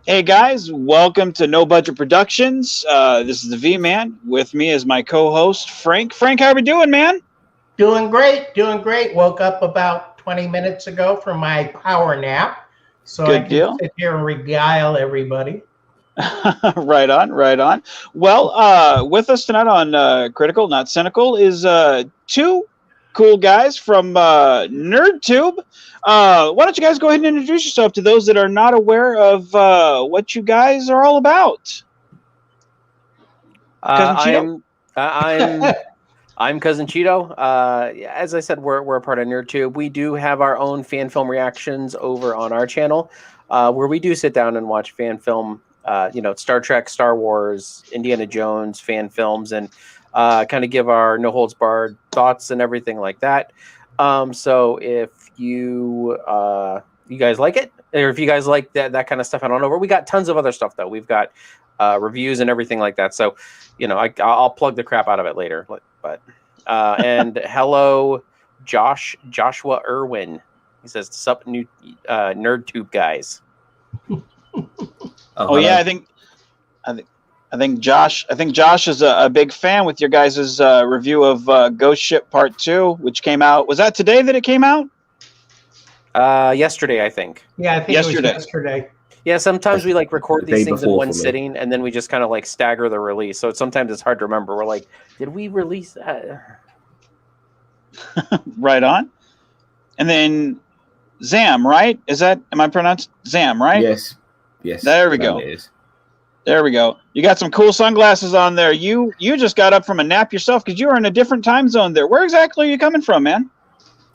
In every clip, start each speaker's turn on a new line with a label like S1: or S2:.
S1: Hey guys, welcome to No Budget Productions. This is the V Man. With me is my co-host Frank. Frank, how are we doing, man?
S2: Doing great, doing great. Woke up about 20 minutes ago from my power nap, so I
S1: Good
S2: can
S1: deal.
S2: sit here and regale everybody.
S1: Right on, right on. Well, with us tonight on Critical, not Cynical, is two cool guys from NerdTube. Why don't you guys go ahead and introduce yourself to those that are not aware of what you guys are all about? Cousin Cheeto?
S3: I'm Cousin Cheeto. As I said, we're a part of NerdTube. We do have our own fan film reactions over on our channel, where we do sit down and watch fan film. Star Trek, Star Wars, Indiana Jones fan films, and kind of give our no holds barred thoughts and everything like that. So if you guys like it, or if you guys like that kind of stuff, I don't know. But we got tons of other stuff though. We've got reviews and everything like that. So I'll plug the crap out of it later. But and hello, Joshua Irwin. He says, "Sup, new NerdTube guys."
S1: Oh yeah, I think Josh is a big fan with your guys' review of Ghost Ship Part 2, which came out. Was that today that it came out?
S3: Yesterday, I think.
S2: Yeah, I think it was yesterday.
S3: Yeah, sometimes we record these things in one sitting, and then we just kind of stagger the release. So sometimes it's hard to remember. We're like, did we release that?
S1: Right on. And then Zam, right? Am I pronounced Zam, right?
S4: Yes.
S1: There we go. There we go. You got some cool sunglasses on there. You just got up from a nap yourself because you were in a different time zone there. Where exactly are you coming from, man?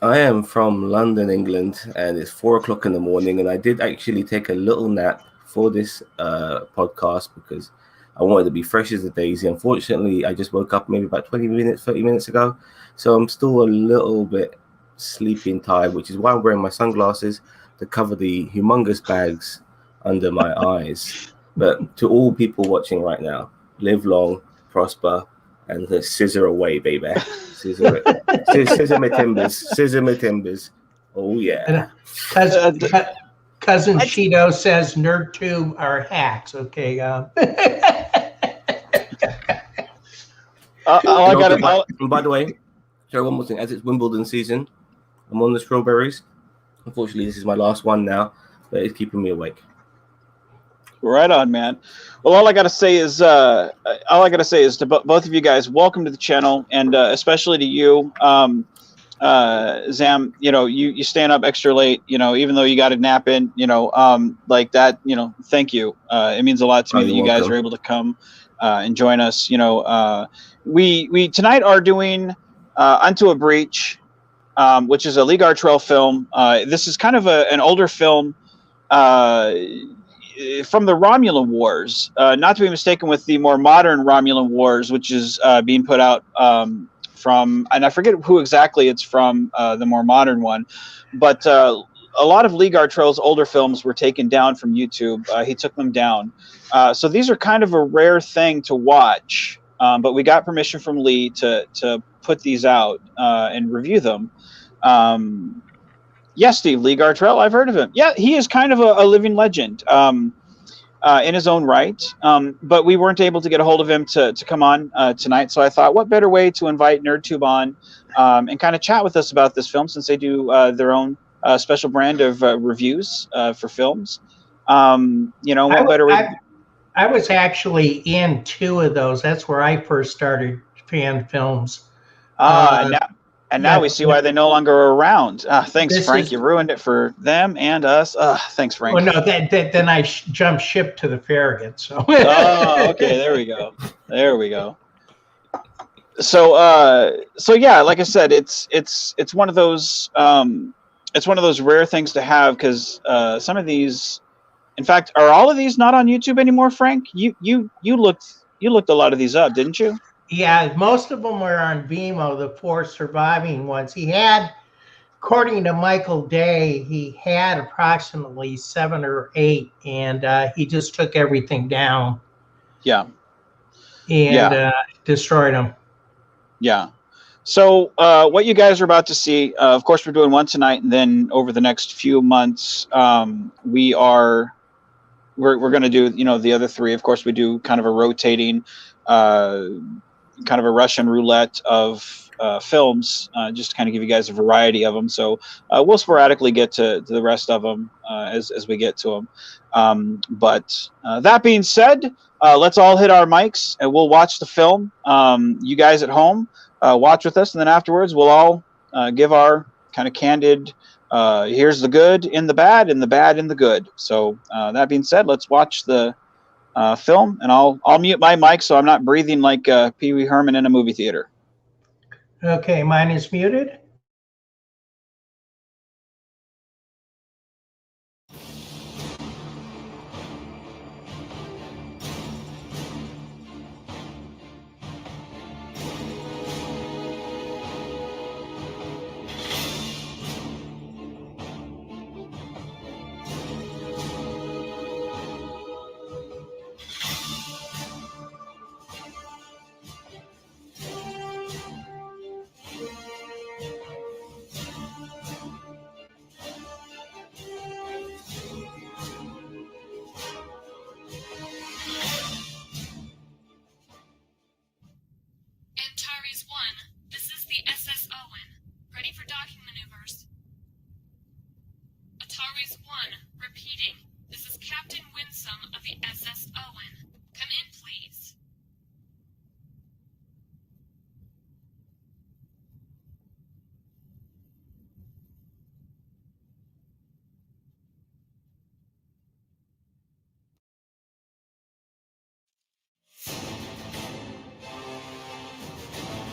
S4: I am from London, England, and it's 4:00 in the morning. And I did actually take a little nap for this podcast because I wanted to be fresh as a daisy. Unfortunately, I just woke up maybe about 30 minutes ago. So I'm still a little bit sleepy and tired, which is why I'm wearing my sunglasses to cover the humongous bags under my eyes. But to all people watching right now, live long, prosper, and scissor away, baby. Scissor my timbers. Oh yeah.
S2: Cousin Cheeto says NerdTube are hacks. Okay.
S4: By the way, sorry, one more thing. As it's Wimbledon season, I'm on the strawberries. Unfortunately, this is my last one now, but it's keeping me awake.
S1: Right on, man. Well, all I gotta say is to both of you guys, welcome to the channel, and especially to you, Zam. You staying up extra late. Even though you got a nap in. Like that. Thank you. It means a lot to me that you guys are able to come and join us. We tonight are doing Unto a Breach, which is a Lee Gartrell film. This is kind of an older film. From the Romulan Wars, not to be mistaken with the more modern Romulan Wars, which is being put out from, and I forget who exactly it's from, the more modern one, but a lot of Lee Gartrell's older films were taken down from YouTube. He took them down. So these are kind of a rare thing to watch, but we got permission from Lee to put these out and review them. Yes, Steve, Lee Gartrell, I've heard of him. Yeah, he is kind of a living legend in his own right. But we weren't able to get a hold of him to come on tonight. So I thought, what better way to invite NerdTube on and kind of chat with us about this film, since they do their own special brand of reviews for films. What better way?
S2: I was actually in two of those. That's where I first started fan films.
S1: Now we see why they no longer are around. Thanks, Frank. You ruined it for them and us. Thanks, Frank.
S2: Oh no, then I jumped ship to the Farragut. So.
S1: Oh, okay. There we go. So yeah, like I said, it's one of those rare things to have, because some of these, in fact, are all of these not on YouTube anymore, Frank? You looked a lot of these up, didn't you?
S2: Yeah, most of them were on Vimeo, the 4 surviving ones. He had, according to Michael Day, he had approximately 7 or 8, and he just took everything down.
S1: Yeah.
S2: And destroyed them.
S1: Yeah. So what you guys are about to see, of course, we're doing one tonight, and then over the next few months, we are we're going to do, the other three. Of course, we do kind of a rotating, kind of a Russian roulette of films, just to kind of give you guys a variety of them. So we'll sporadically get to the rest of them as we get to them. But that being said, let's all hit our mics and we'll watch the film. You guys at home, watch with us, and then afterwards we'll all give our kind of candid, here's the good in the bad and the bad in the good. So that being said, let's watch the film, and I'll mute my mic so I'm not breathing like Pee Wee Herman in a movie theater.
S2: Okay, mine is muted.
S5: Antares 1, this is the SS Owen. Ready for docking maneuvers. Antares 1, repeating. This is Captain Winsome of the SS Owen. Come in, please.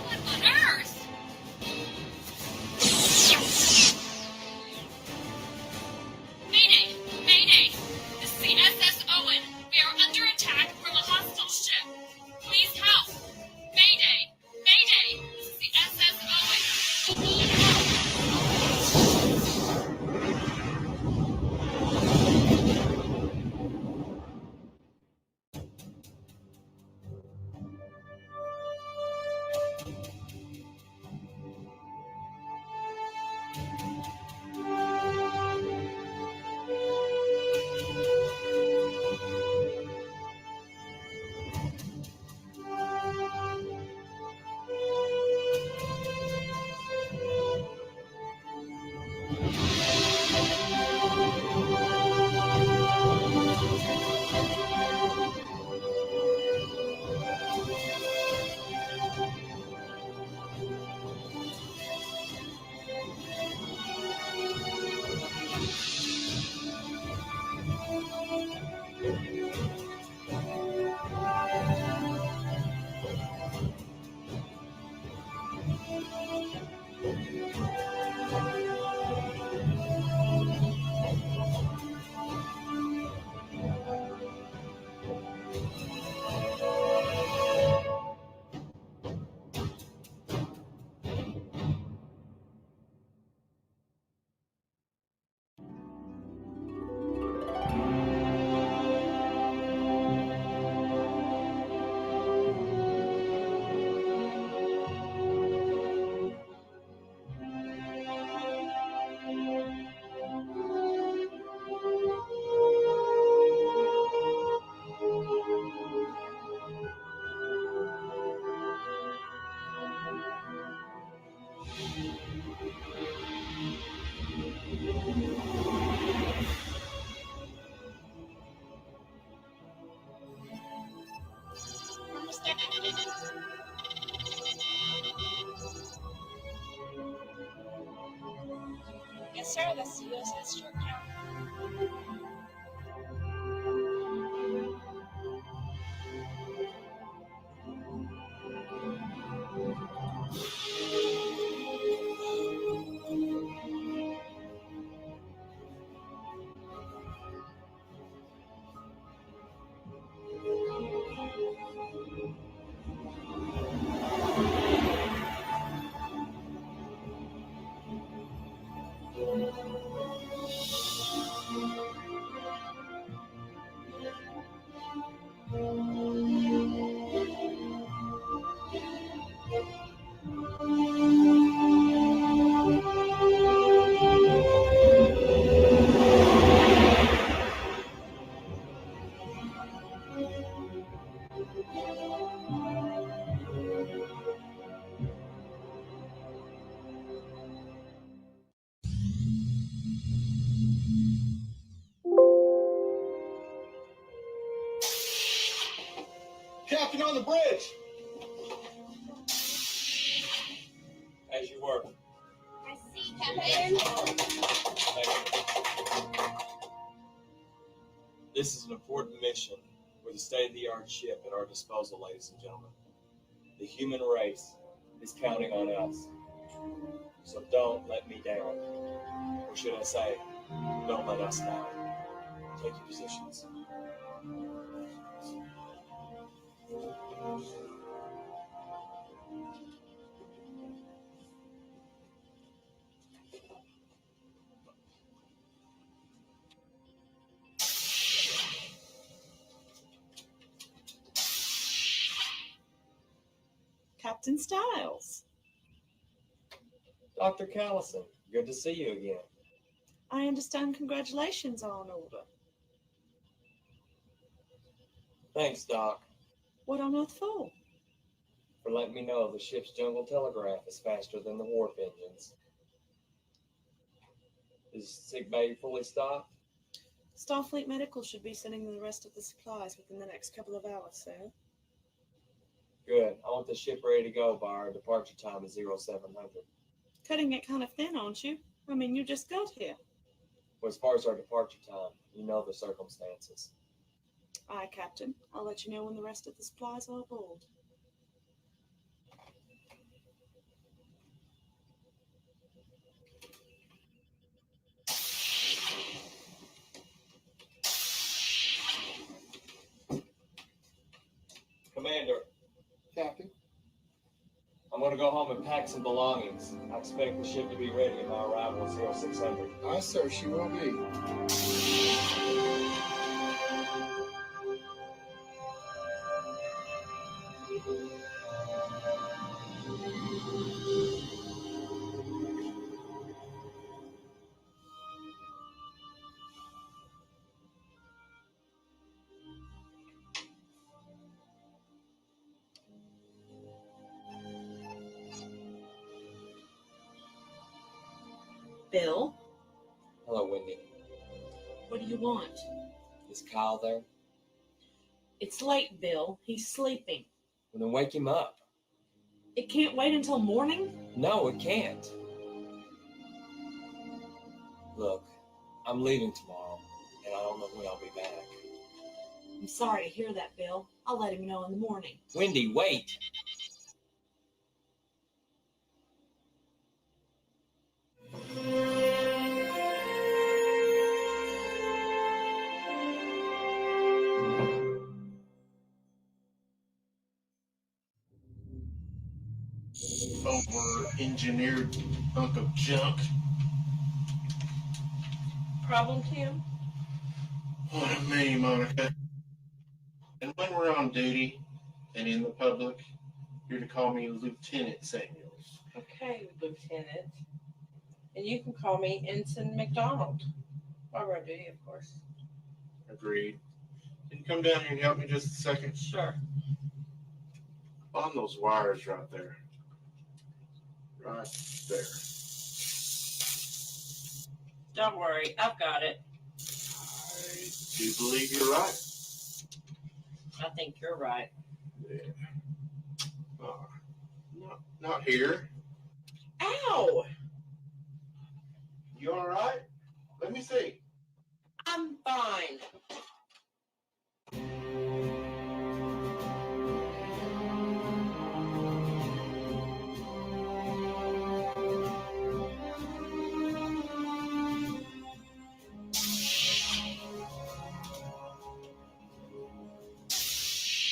S5: What on earth? Mayday! Mayday! This is the SS Owen. We are under attack from a hostile ship. Please help! Mayday! Mayday! This is the SS Owen.
S6: Yes, sir. That's the USS Georgetown.
S7: Nothing on the bridge. As you were.
S6: I see, Captain.
S7: Thank you. This is an important mission with a state-of-the-art ship at our disposal, ladies and gentlemen. The human race is counting on us. So don't let me down. Or should I say, don't let us down. Take your positions.
S8: Captain Styles.
S7: Dr. Callison, good to see you again.
S8: I understand congratulations are in order.
S7: Thanks, Doc,
S8: What on earth for?
S7: for letting me know the ship's jungle telegraph is faster than the warp engines. Is sick bay fully stocked?
S8: Starfleet Medical should be sending the rest of the supplies within the next couple of hours, sir.
S7: Good. I want the ship ready to go by our departure time of 0700.
S8: Cutting it kind of thin, aren't you? I mean, you just got here.
S7: Well, as far as our departure time, you know the circumstances.
S8: Aye, Captain. I'll let you know when the rest of the supplies are aboard.
S7: Commander,
S9: Captain.
S7: I'm going to go home and pack some belongings. I expect the ship to be ready at my arrival at 0600.
S9: Aye, sir, she will be.
S8: Bill,
S7: Hello, Wendy.
S8: what do you want?
S7: Is Kyle there?
S8: It's late, Bill. He's sleeping.
S7: Well, then wake him up.
S8: It can't wait until morning?
S7: No, it can't. Look, I'm leaving tomorrow, and I don't know when I'll be back.
S8: I'm sorry to hear that, Bill. I'll let him know in the morning.
S7: Wendy, wait!
S9: Over-engineered hunk of junk.
S8: Problem, Tim?
S9: What a me, Monica. And when we're on duty and in the public, you're to call me Lieutenant Samuels.
S10: Okay, Lieutenant. And you can call me Ensign McDonald. Barbara duty, of course.
S9: Agreed. Can you come down here and help me just a second?
S10: Sure.
S9: On those wires right there. Right there.
S10: Don't worry, I've got it.
S9: I do believe you're right.
S10: I think you're right.
S9: Yeah. Not here.
S10: Ow!
S9: You all right? Let me see.
S10: I'm fine.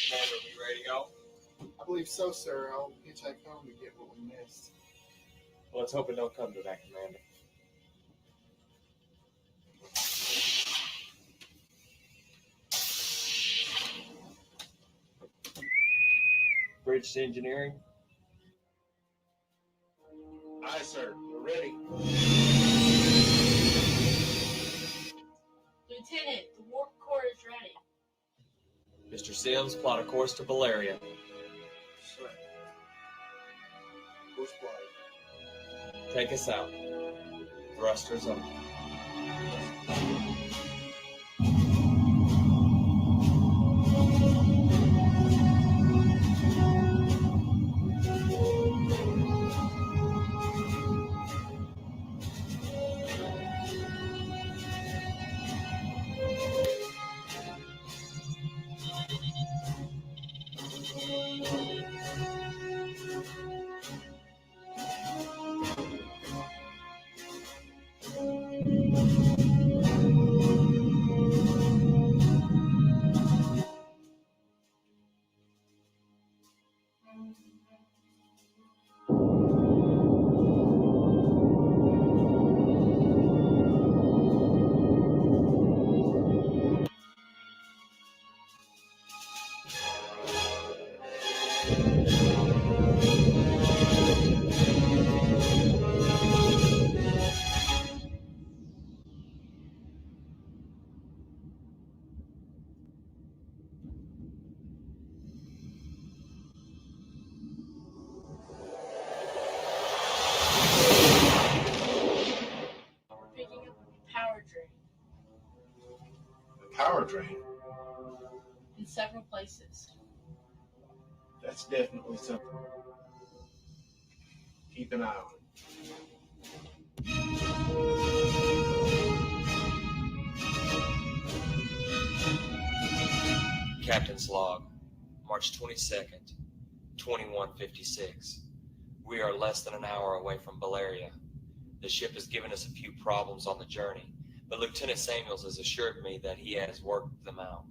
S7: Commander, we ready to go?
S9: I believe so, sir. I'll hitchhike home to get what we missed.
S7: Well, let's hope it don't come to that, Commander. Bridge to engineering.
S9: Aye, sir. We're ready.
S6: Lieutenant, the warp core is ready.
S7: Mr. Sims, plot a course to Valeria.
S9: Sir. Course plotted.
S7: Take us out. Thrusters on.
S9: Power drain.
S5: In several places.
S9: That's definitely something. Keep an eye on it.
S7: Captain's log, March 22nd, 2156. We are less than an hour away from Valeria. The ship has given us a few problems on the journey, but Lieutenant Samuels has assured me that he has worked them out.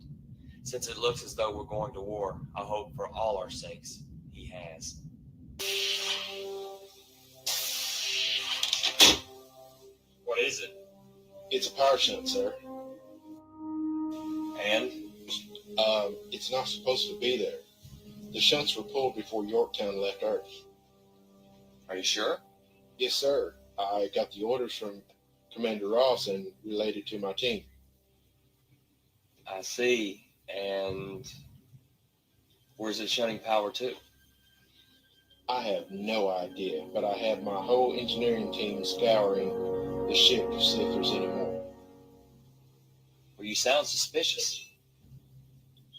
S7: Since it looks as though we're going to war, I hope for all our sakes, he has. What is it?
S9: It's a power shunt, sir.
S7: And?
S9: It's not supposed to be there. The shunts were pulled before Yorktown left Earth.
S7: Are you sure?
S9: Yes, sir. I got the orders from Commander Ross and relayed it to my team.
S7: I see. And where's it shunting power to?
S9: I have no idea, but I have my whole engineering team scouring the ship to see if there's any more.
S7: Well, you sound suspicious.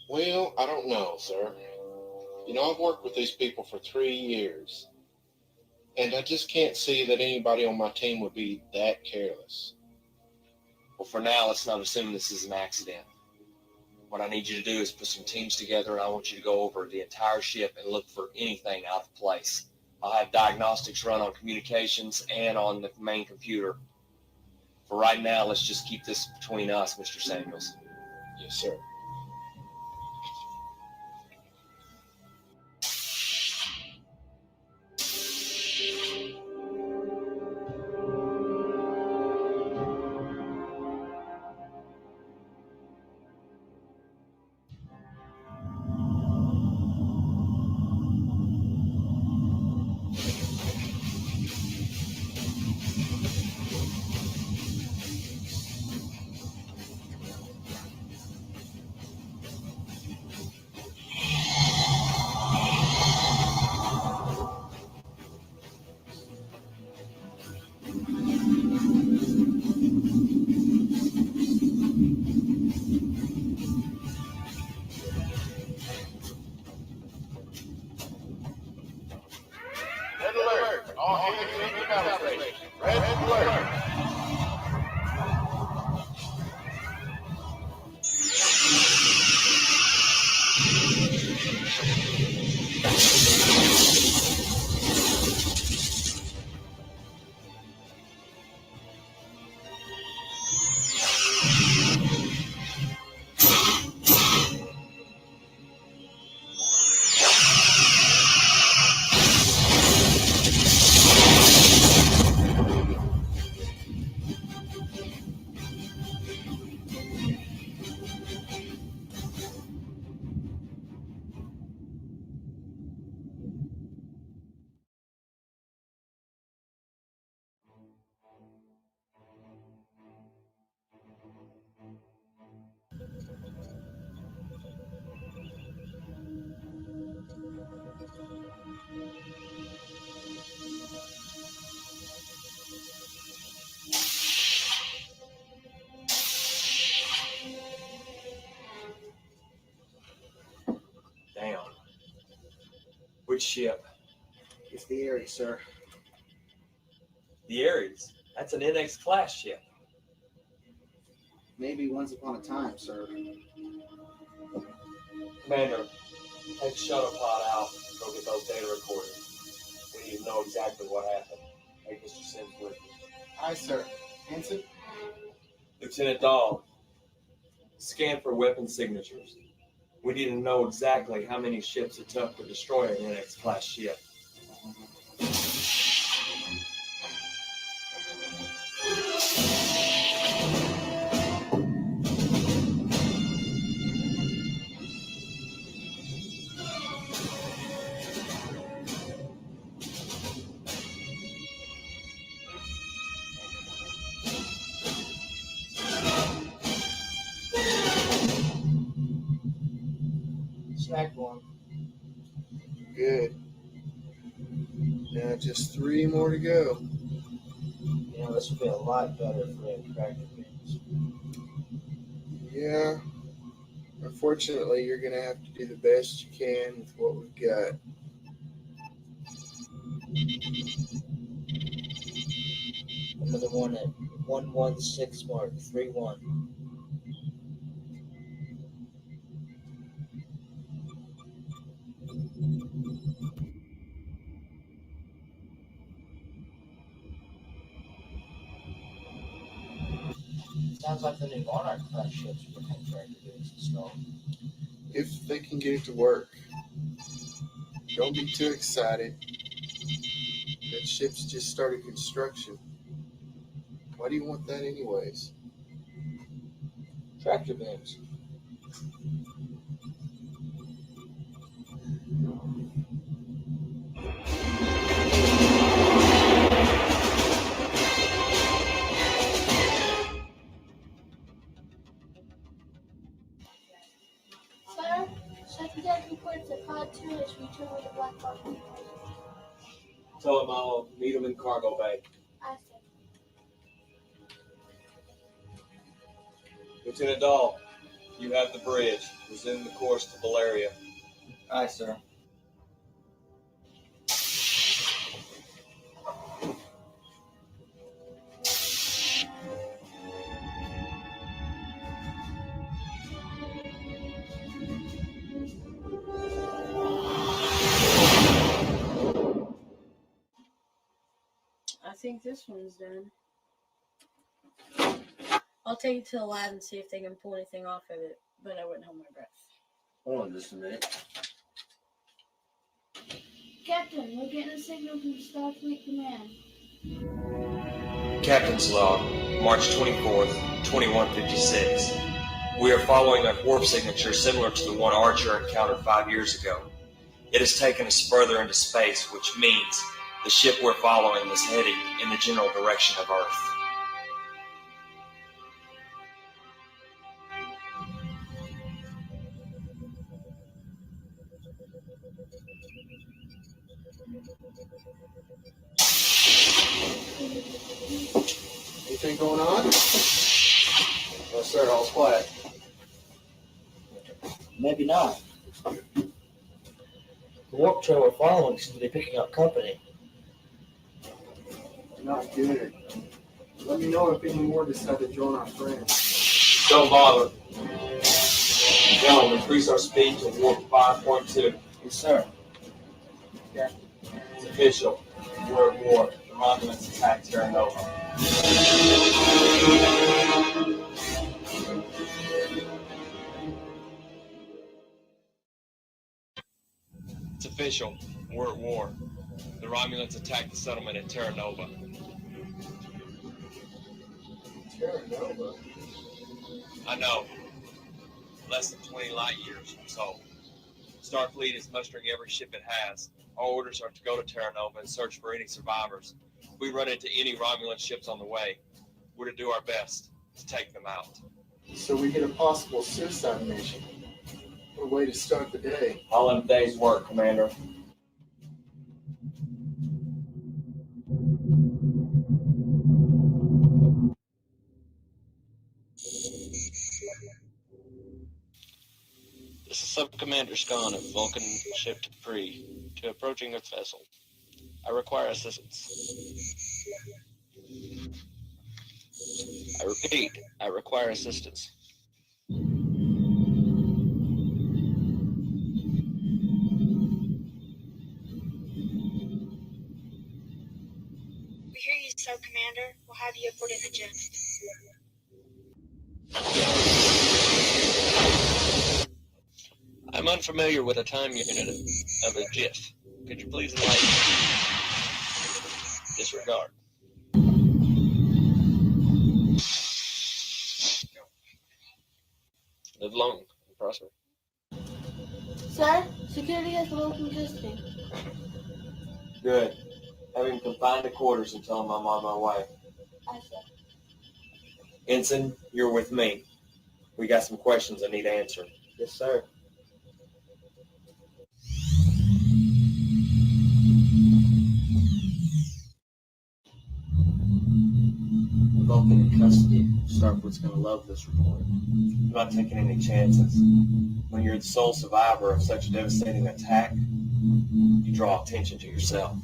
S9: Well, I don't know, sir. You know, I've worked with these people for 3 years, and I just can't see that anybody on my team would be that careless.
S7: Well, for now, let's not assume this is an accident. What I need you to do is put some teams together, and I want you to go over the entire ship and look for anything out of place. I'll have diagnostics run on communications and on the main computer. For right now, let's just keep this between us, Mr. Samuels.
S9: Yes, sir. Red alert! All hands in the battle station. Red alert!
S7: Damn. Which ship?
S11: It's the Ares, sir.
S7: The Ares. That's an NX class ship.
S11: Maybe once upon a time, sir.
S7: Commander, take the shuttle pod out. Go get those data recordings. We need to know exactly what happened. Take Mr. Sims with you.
S11: Aye, sir. Ensign?
S7: Lieutenant Dahl, scan for weapon signatures. We need to know exactly how many ships it took to destroy an NX class ship.
S11: Smack one. Good. Now just 3 more to go. You know, this will be a lot better if we had cracked the games. Yeah. Unfortunately, you're going to have to do the best you can with what we've got.
S12: I'm the one at 116 mark 31. Sounds like the new Monarch class ships were contracted to install.
S11: If they can get it to work. Don't be too excited. That ship's just started construction. Why do you want that anyways?
S12: Tractor beams.
S6: Sir, second deck reports that Pod 2 is returned with a black box.
S7: Tell them I'll meet them in cargo bay.
S6: I see.
S7: Lieutenant Dahl, you have the bridge. Resume the course to Valeria.
S12: Aye, sir.
S8: I think this one's done. I'll take it to the lab and see if they can pull anything off of it, but I wouldn't hold my breath.
S12: Hold on just a minute.
S6: Captain, we're getting a signal from Starfleet Command.
S7: Captain's log, March 24th, 2156. We are following a warp signature similar to the one Archer encountered 5 years ago. It has taken us further into space, which means the ship we're following is heading in the general direction of Earth.
S11: Anything going on?
S12: No, sir. All's quiet. Maybe not. The warp trail we're following seems to be picking up company.
S11: Not good. Let me know if any more decide to join our friends.
S7: Don't bother. Gentlemen, increase our speed to warp 5.2.
S12: Yes, sir.
S7: It's official. We're at war. The Romulans attack Terra Nova. It's official. We're at war. The Romulans attacked the settlement at Terra Nova.
S11: Terra Nova?
S7: I know. Less than 20 light years or so. Starfleet is mustering every ship it has. Our orders are to go to Terra Nova and search for any survivors. If we run into any Romulan ships on the way, we're to do our best to take them out.
S11: So we get a possible suicide mission. What a way to start the day.
S7: All in a day's work, Commander.
S13: This is Sub-Commander Scon of Vulcan Ship Dupree to approaching Earth vessel. I require assistance. I repeat, I require assistance.
S6: We hear you, Sub-Commander. We'll have you aboard in a jet.
S13: I'm unfamiliar with a time unit of a GIF. Could you please enlighten me? Disregard. Live long and prosper.
S6: Sir, security has Vulcan custody.
S7: Good. Have him confined to quarters until I'm on my way.
S6: I said.
S7: Ensign, you're with me. We got some questions I need answered.
S12: Yes, sir. Vulcan in custody. Starfleet's going to love this report.
S7: I'm not taking any chances. When you're the sole survivor of such a devastating attack, you draw attention to yourself.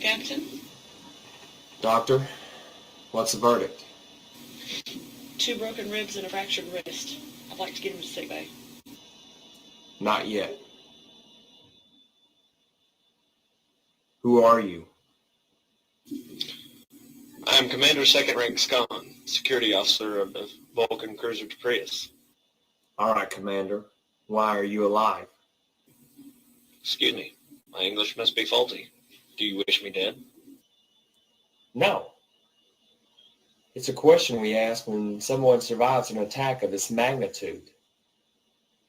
S10: Captain?
S7: Doctor, what's the verdict?
S8: 2 broken ribs and a fractured wrist. I'd like to get him to sick bay.
S7: Not yet. Who are you?
S13: I am Commander Second Rank Scon, security officer of the Vulcan cruiser Deprius.
S7: All right, Commander. Why are you alive?
S13: Excuse me, my English must be faulty. Do you wish me dead?
S7: No. It's a question we ask when someone survives an attack of this magnitude.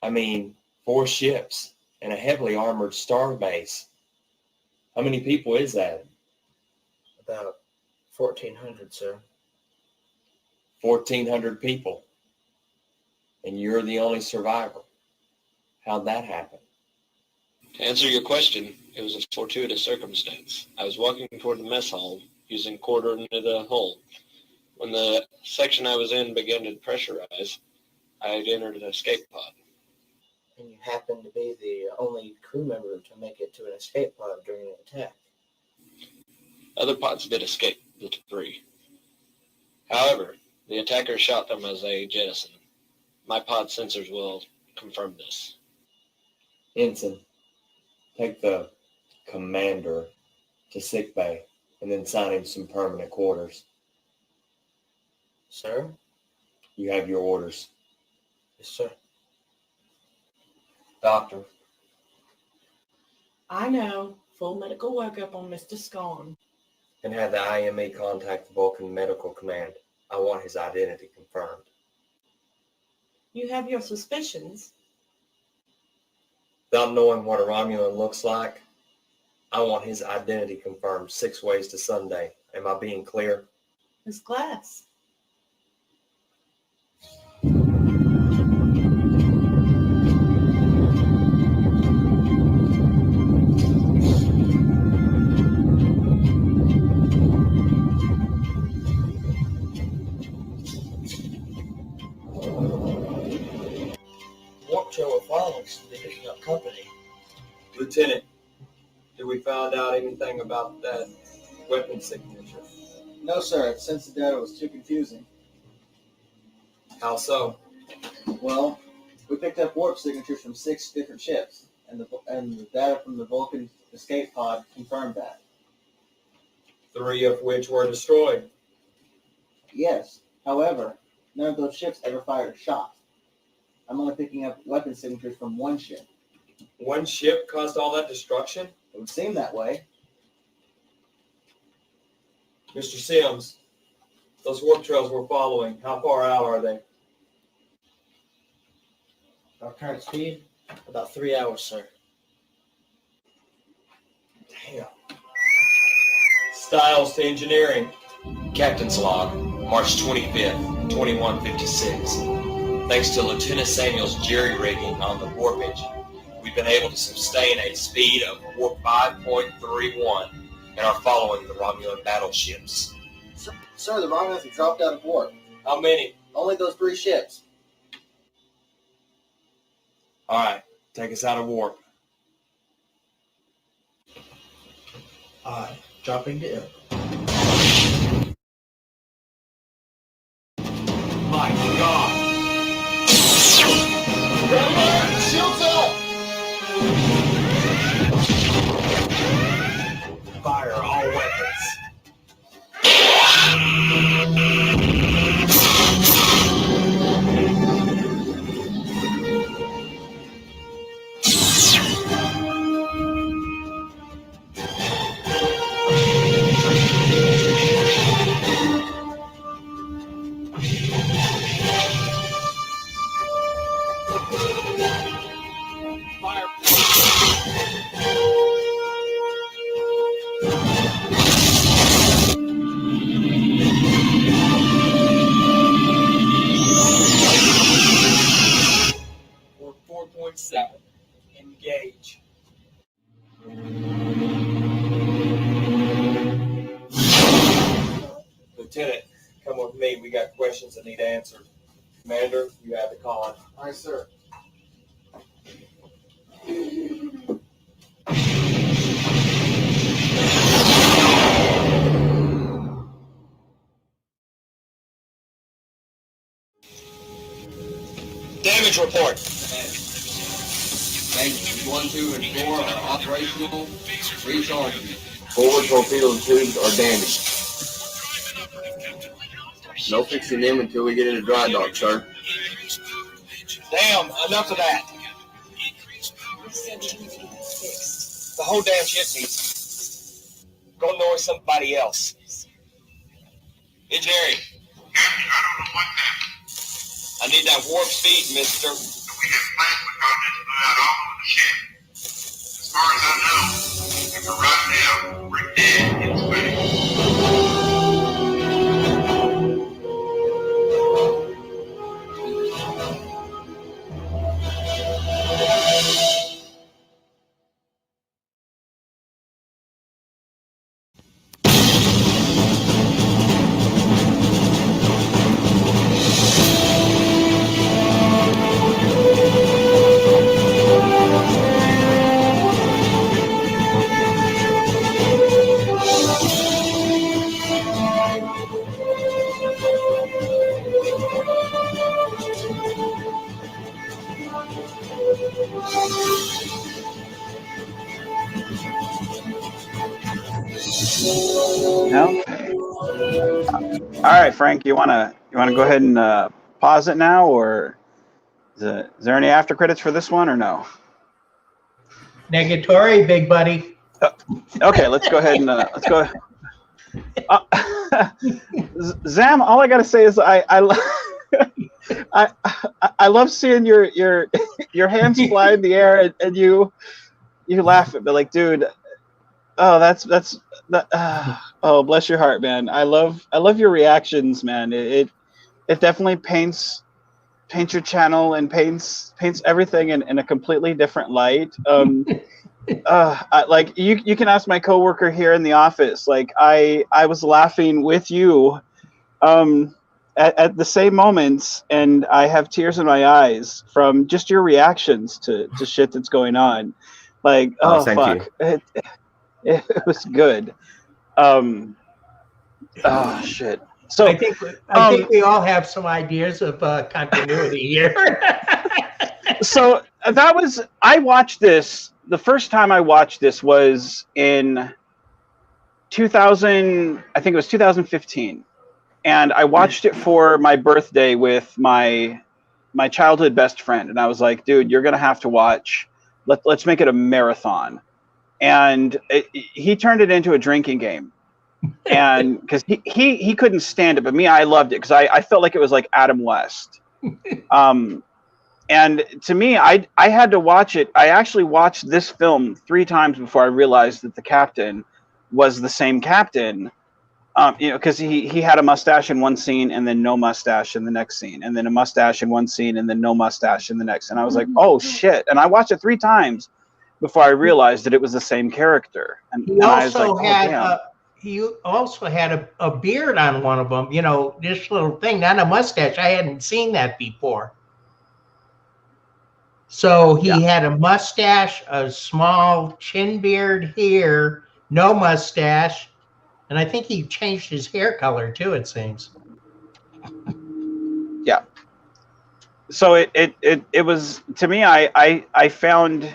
S7: I mean, 4 ships and a heavily armored star base. How many people is that?
S12: About 1,400, sir.
S7: 1,400 people. And you're the only survivor. How'd that happen?
S13: To answer your question, it was a fortuitous circumstance. I was walking toward the mess hall, using quarter into the hull. When the section I was in began to pressurize, I had entered an escape pod.
S12: And you happen to be the only crew member to make it to an escape pod during an attack.
S13: Other pods did escape the debris. However, the attackers shot them as they jettisoned. My pod sensors will confirm this.
S7: Ensign, take the commander to sickbay and then sign him some permanent quarters.
S12: Sir?
S7: You have your orders.
S12: Yes, sir.
S7: Doctor.
S8: I know. Full medical workup on Mr. Scon.
S7: And have the IME contact the Vulcan Medical Command. I want his identity confirmed.
S8: You have your suspicions.
S7: Without knowing what a Romulan looks like, I want his identity confirmed 6 ways to Sunday. Am I being clear?
S8: His glass.
S12: Warp trail we're following seems to be picking up company.
S7: Lieutenant, did we find out anything about that weapon signature?
S14: No, sir. Since the data was too confusing.
S7: How so?
S14: Well, we picked up warp signatures from 6 different ships, and the data from the Vulcan escape pod confirmed that.
S7: 3 of which were destroyed.
S14: Yes. However, none of those ships ever fired a shot. I'm only picking up weapon signatures from 1 ship.
S7: 1 ship caused all that destruction?
S14: It would seem that way.
S7: Mr. Sims, those warp trails we're following, how far out are they?
S12: Our current speed? About 3 hours, sir.
S7: Damn. Styles to engineering.
S15: Captain's log, March 25th, 2156. Thanks to Lieutenant Samuel's jerry-rigging on the warp engine, we've been able to sustain a speed of warp 5.31 and are following the Romulan battleships.
S14: Sir, the Romulans have dropped out of warp.
S7: How many?
S14: Only those 3 ships.
S7: All right, take us out of warp.
S12: Dropping to ill.
S7: My God!
S14: Shields up!
S7: Fire all weapons. Ward 7. Engage. Lieutenant, come with me. We got questions that need answered. Commander, you have the con.
S11: Aye, sir.
S15: Damage report. Tanks 1, 2, and 4 are operational. Recharging.
S16: Forward torpedo tubes are damaged. No fixing them until we get into dry dock, sir.
S15: Damn, enough of that. The whole damn ship needs. Go annoy somebody else. Engineering.
S17: Captain, I don't know what happened.
S15: I need that warp speed, mister.
S17: We have plasma cartridges put out all over the ship. As far as I know, and for right now, we're dead in space.
S1: No. All right, Frank, you wanna go ahead and pause it now, or is there any after credits for this one, or no?
S2: Negatory, big buddy.
S1: Okay, let's go ahead and let's go. Zam, all I gotta say is I love seeing your hands fly in the air and you laugh at me like, dude. Oh, that's oh, bless your heart, man. I love your reactions, man. It definitely paints your channel and paints everything in a completely different light. Like you can ask my coworker here in the office. Like I was laughing with you at the same moments, and I have tears in my eyes from just your reactions to shit that's going on. Like, oh fuck. It was good. Oh shit. So
S2: I think we all have some ideas of continuity here.
S1: So I watched this. The first time I watched this was in 2000. I think it was 2015, and I watched it for my birthday with my childhood best friend. And I was like, dude, you're gonna have to watch. Let's make it a marathon. And he turned it into a drinking game, and because he couldn't stand it, but me, I loved it because I felt like it was like Adam West. And to me, I had to watch it. I actually watched this film 3 times before I realized that the captain was the same captain. Because he had a mustache in one scene and then no mustache in the next scene, and then a mustache in one scene and then no mustache in the next. And I was like, oh shit! And I watched it 3 times before I realized that it was the same character. And
S2: He
S1: I was
S2: also
S1: like,
S2: had a beard on one of them. You know, this little thing, not a mustache. I hadn't seen that before. So he had a mustache, a small chin beard here, no mustache, and I think he changed his hair color too, it seems.
S1: yeah. So it was, to me, I found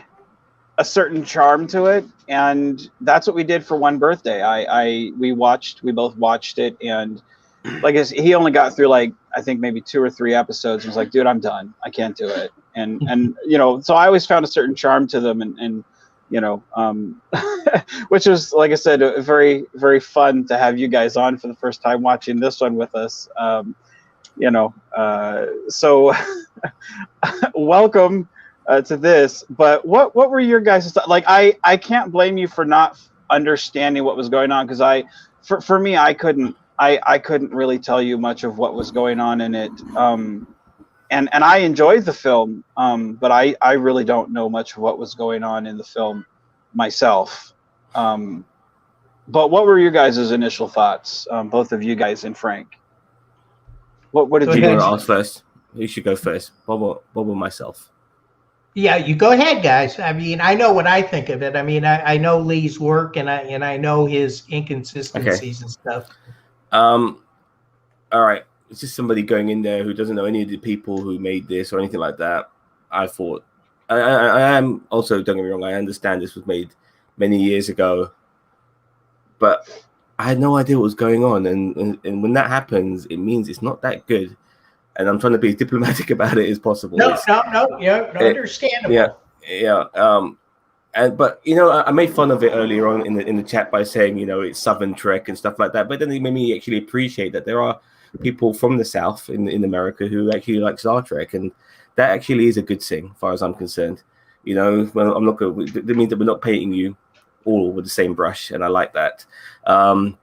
S1: a certain charm to it, and that's what we did for one birthday. We both watched it, and like he only got through like I think maybe 2 or 3 episodes and was like, dude, I'm done. I can't do it. And so I always found a certain charm to them, and which was, like I said, very, very fun to have you guys on for the first time watching this one with us. So welcome to this. But what were your guys' like? I can't blame you for not understanding what was going on, because for me, I couldn't really tell you much of what was going on in it. and I enjoyed the film, but I really don't know much of what was going on in the film myself. But what were your guys' initial thoughts, both of you guys and Frank? What did
S2: Go
S1: you
S4: You want
S2: ahead.
S4: to
S1: guys
S4: ask
S1: think?
S4: first? Who should go first? Bob or myself?
S2: Yeah, you go ahead, guys. I mean, I know what I think of it. I mean, I know Lee's work, and I know his
S4: Okay.
S2: inconsistencies and stuff.
S4: All right. It's just somebody going in there who doesn't know any of the people who made this or anything like that. I thought. I am also, don't get me wrong, I understand this was made many years ago, but I had no idea what was going on. And when that happens, it means it's not that good. And I'm trying to be as diplomatic about it as possible.
S2: No, yeah, understandable.
S4: Yeah. But I made fun of it earlier on in the chat by saying it's Southern Trek and stuff like that. But then it made me actually appreciate that there are people from the South in America who actually like Star Trek, and that actually is a good thing, as far as I'm concerned. Well, I'm not going. That means that we're not painting you all with the same brush, and I like that. But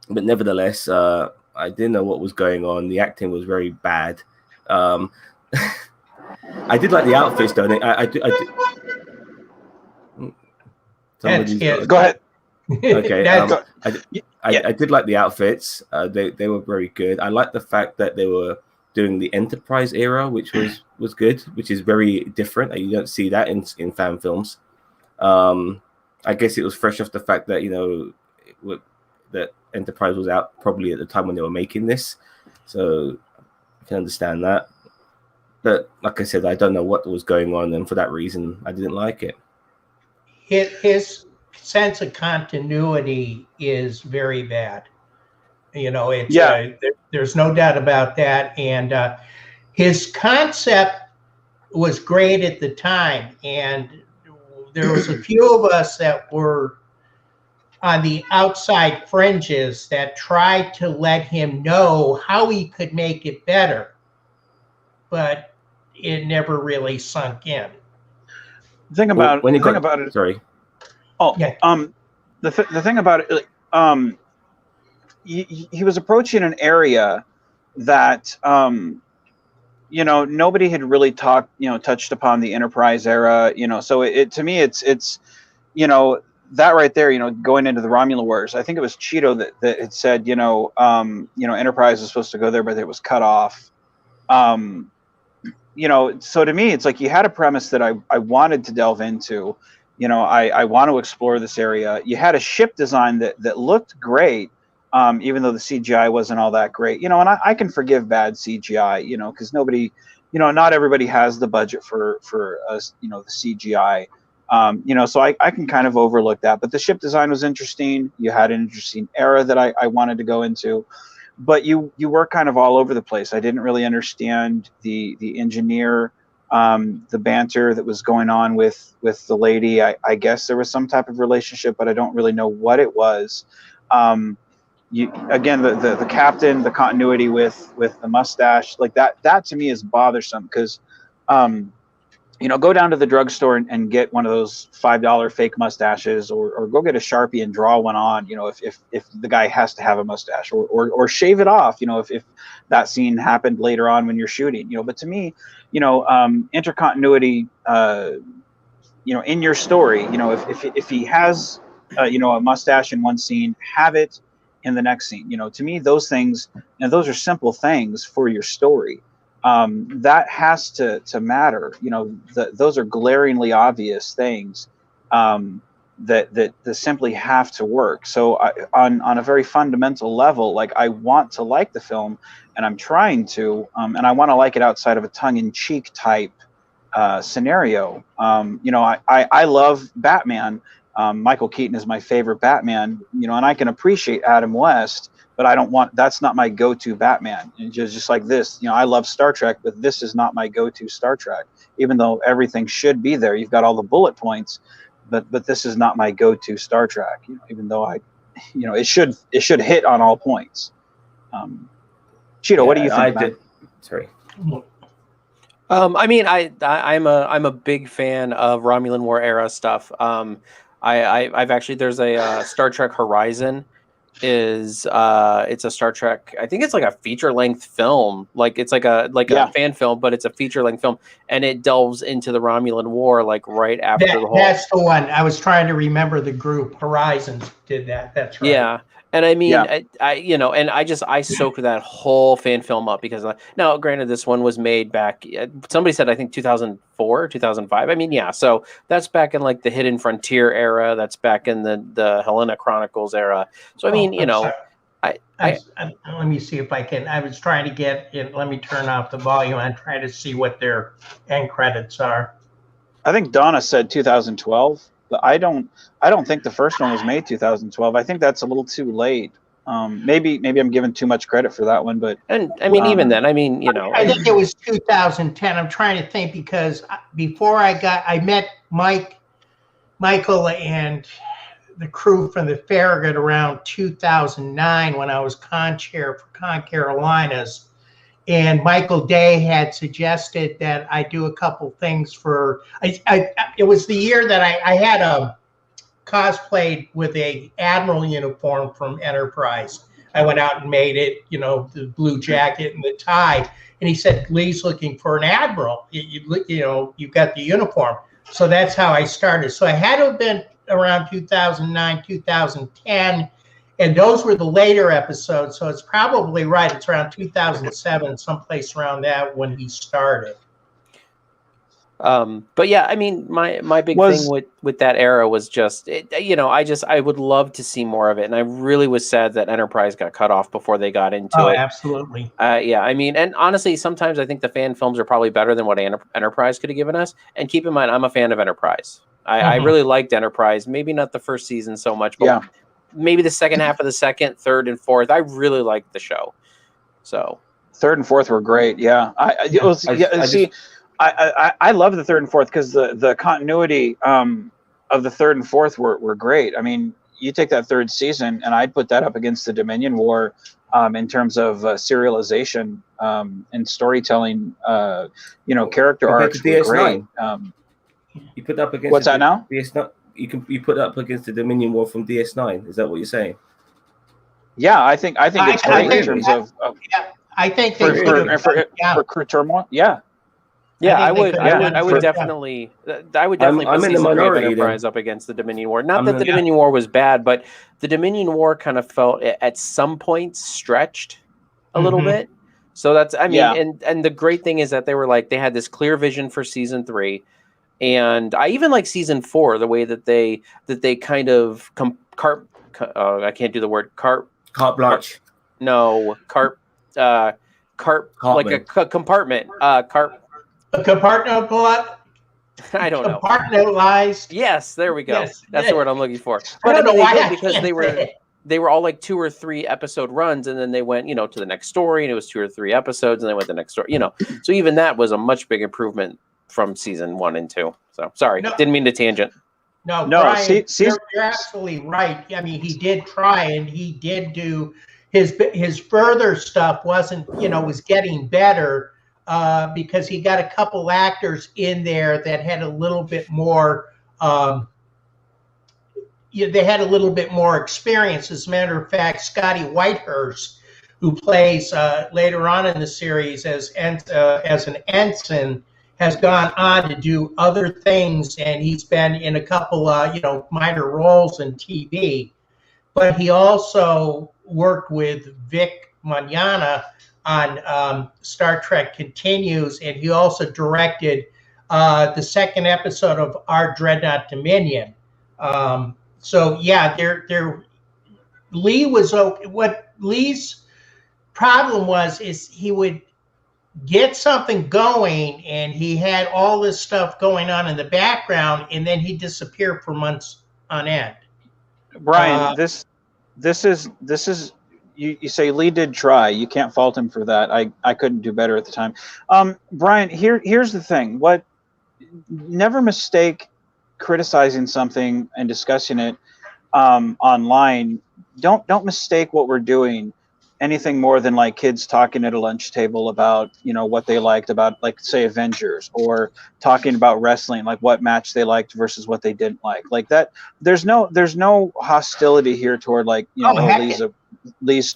S4: nevertheless, I didn't know what was going on. The acting was very bad. I did like the outfits, though. I did. Somebody's got.
S1: Go ahead.
S4: Okay.
S2: That's-
S4: I did like the outfits. They were very good. I like the fact that they were doing the Enterprise era, which was good, which is very different. You don't see that in fan films. I guess it was fresh off the fact that that Enterprise was out probably at the time when they were making this, so I can understand that. But like I said, I don't know what was going on, and for that reason, I didn't like it.
S2: His sense of continuity is very bad. It's there's no doubt about that, and his concept was great at the time, and there was a few of us that were on the outside fringes that tried to let him know how he could make it better, but it never really sunk in.
S1: The thing about it.
S4: Sorry.
S1: Oh, yeah. The thing about it, he was approaching an area that nobody had really touched upon the Enterprise era. So it to me it's that right there, going into the Romulan Wars. I think it was Cheeto that had said, Enterprise was supposed to go there, but it was cut off. So to me, it's like you had a premise that I wanted to delve into. I want to explore this area. You had a ship design that looked great, even though the CGI wasn't all that great. And I can forgive bad CGI, because nobody, not everybody has the budget for the CGI. So I can kind of overlook that. But the ship design was interesting. You had an interesting era that I wanted to go into. But you were kind of all over the place. I didn't really understand the engineer, the banter that was going on with the lady. I guess there was some type of relationship, but I don't really know what it was. Again, the captain, the continuity with the mustache, like that to me is bothersome because go down to the drugstore and get one of those $5 fake mustaches, or go get a Sharpie and draw one on, if the guy has to have a mustache, or shave it off, if that scene happened later on when you're shooting, but to me, intercontinuity, in your story, if he has, a mustache in one scene, have it in the next scene, to me, those things, those are simple things for your story. That has to matter. Those are glaringly obvious things that simply have to work. So on a very fundamental level, like I want to like the film, and I'm trying to, and I want to like it outside of a tongue-in-cheek type scenario. I love Batman. Michael Keaton is my favorite Batman. And I can appreciate Adam West, but that's not my go-to Batman. And just like this, I love Star Trek, but this is not my go-to Star Trek, even though everything should be there. You've got all the bullet points, but this is not my go-to Star Trek, even though it should hit on all points. Cheeto, what do you think?
S4: Sorry.
S3: I mean, I'm a big fan of Romulan War era stuff. I've actually, there's a Star Trek Horizon is it's a Star Trek. I think it's like a feature length film. Like it's like a fan film, but it's a feature length film, and it delves into the Romulan War like right after the whole.
S2: That's the one. I was trying to remember the group. Horizons did that. That's right.
S3: Yeah. And I mean, I you know, and I soaked that whole fan film up because now, granted, this one was made back. Somebody said I think 2004, 2005. I mean, yeah, so that's back in like the Hidden Frontier era. That's back in the Helena Chronicles era. So I mean, you know,
S2: let me see if I can. I was trying to get it. Let me turn off the volume and try to see what their end credits are.
S1: I think Donna said 2012. But I don't think the first one was made 2012. I think that's a little too late. Maybe I'm giving too much credit for that one, but
S3: and I mean even then, I mean, you know,
S2: I think it was 2010. I'm trying to think because before I met Michael and the crew from the Farragut around 2009 when I was con chair for Con Carolinas. And Michael Day had suggested that I do a couple things for. It was the year that I had a cosplayed with a admiral uniform from Enterprise. I went out and made it, you know, the blue jacket and the tie. And he said, Lee's looking for an admiral. You know, you've got the uniform. So that's how I started. So I had to have been around 2009, 2010. And those were the later episodes, so it's probably right. It's around 2007, someplace around that when he started.
S3: But yeah, I mean, my big thing with that era was just, you know, I would love to see more of it, and I really was sad that Enterprise got cut off before they got into it.
S2: Oh, absolutely.
S3: Yeah, I mean, and honestly, sometimes I think the fan films are probably better than what Enterprise could have given us. And keep in mind, I'm a fan of Enterprise. I really liked Enterprise. Maybe not the first season so much, but maybe the second half of the second, third, and fourth. I really liked the show. So
S1: third and fourth were great. Yeah, I love the third and fourth because the continuity of the third and fourth were great. I mean, you take that third season, and I'd put that up against the Dominion War in terms of serialization and storytelling. You know, character arcs were great.
S4: You put that up against
S1: what's that now?
S4: DS9. You put that up against the Dominion War from DS9. Is that what you're saying?
S1: Yeah, I think it's great in terms of.
S2: I think
S1: for crew turmoil. Yeah.
S3: Yeah, I would definitely put season 3 of Enterprise up against the Dominion War. Not that the Dominion War was bad, but the Dominion War kind of felt at some points stretched a little bit. So that's, I mean, and the great thing is that they had this clear vision for season 3. And I even like season 4, the way that they kind of I can't do the word carte
S4: blanche.
S3: No, like a compartment. I don't know.
S2: Compartmentalized.
S3: Yes, there we go.
S2: Yes.
S3: That's the word I'm looking for.
S2: But I don't know why
S3: because they were all like 2 or 3 episode runs, and then they went, you know, to the next story, and it was 2 or 3 episodes, and they went to the next story. You know, so even that was a much big improvement from season 1 and 2. So sorry, didn't mean to tangent.
S2: No, Brian, you're absolutely right. I mean, he did try, and he did do his further stuff was getting better because he got a couple actors in there that had a little bit more. They had a little bit more experience. As a matter of fact, Scotty Whitehurst, who plays later on in the series as an ensign, has gone on to do other things, and he's been in a couple minor roles in TV. But he also worked with Vic Mignogna on Star Trek Continues, and he also directed the second episode of Our Dreadnought Dominion. So yeah, Lee was okay. What Lee's problem is he would get something going, and he had all this stuff going on in the background, and then he'd disappear for months on end.
S1: Brian, this is you say Lee did try. You can't fault him for that. I couldn't do better at the time. Brian, here's the thing. Never mistake criticizing something and discussing it online. Don't mistake what we're doing anything more than like kids talking at a lunch table about, what they liked about, like, say, Avengers, or talking about wrestling, like what match they liked versus what they didn't like that. There's no hostility here toward, like, Lee's
S4: I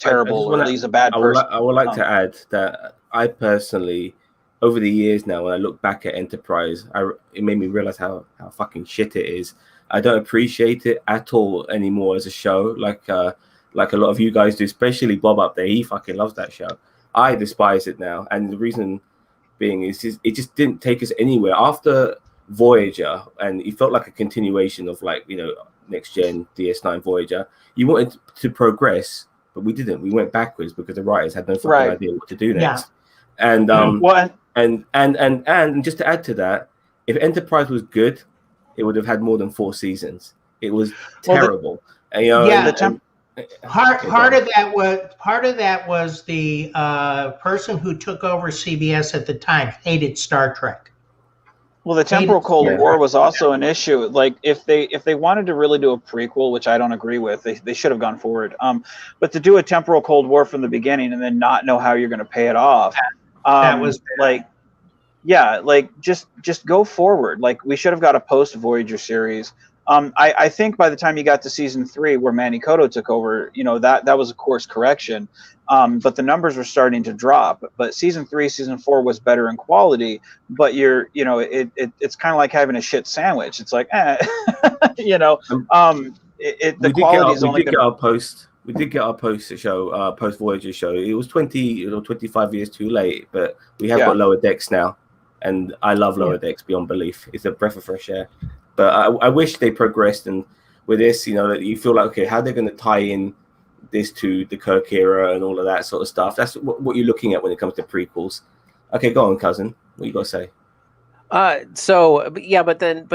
S1: terrible
S4: just
S1: or
S4: want
S1: Lee's a bad person.
S4: I would like to add that I personally, over the years now, when I look back at Enterprise, it made me realize how fucking shit it is. I don't appreciate it at all anymore as a show, like a lot of you guys do, especially Bob up there. He fucking loves that show. I despise it now, and the reason being is it just didn't take us anywhere after Voyager, and it felt like a continuation of, like, Next Gen, DS9, Voyager. You wanted to progress, but we didn't. We went backwards because the writers had no fucking idea what to do next. And and just to add to that, if Enterprise was good, it would have had more than 4 seasons. It was terrible.
S2: Part of that was the person who took over CBS at the time hated Star Trek.
S1: Well, the temporal Cold War was also an issue. Like, if they wanted to really do a prequel, which I don't agree with, they should have gone forward. But to do a temporal Cold War from the beginning and then not know how you're going to pay it off,
S2: that was bad.
S1: just go forward. Like, we should have got a post Voyager series. I think by the time you got to season 3, where Manny Koto took over, that was a course correction. But the numbers were starting to drop. But season 3, season 4 was better in quality. But it's kind of like having a shit sandwich. It's like, the quality is only.
S4: We did get our post show, post Voyager show. It was 20 or 25 years too late, but we have got Lower Decks now, and I love Lower Decks beyond belief. It's a breath of fresh air. But I wish they progressed, and with this, that you feel like, okay, how they're going to tie in this to the Kirk era and all of that sort of stuff. That's what you're looking at when it comes to prequels. Okay, go on, cousin. What you got to say?
S3: But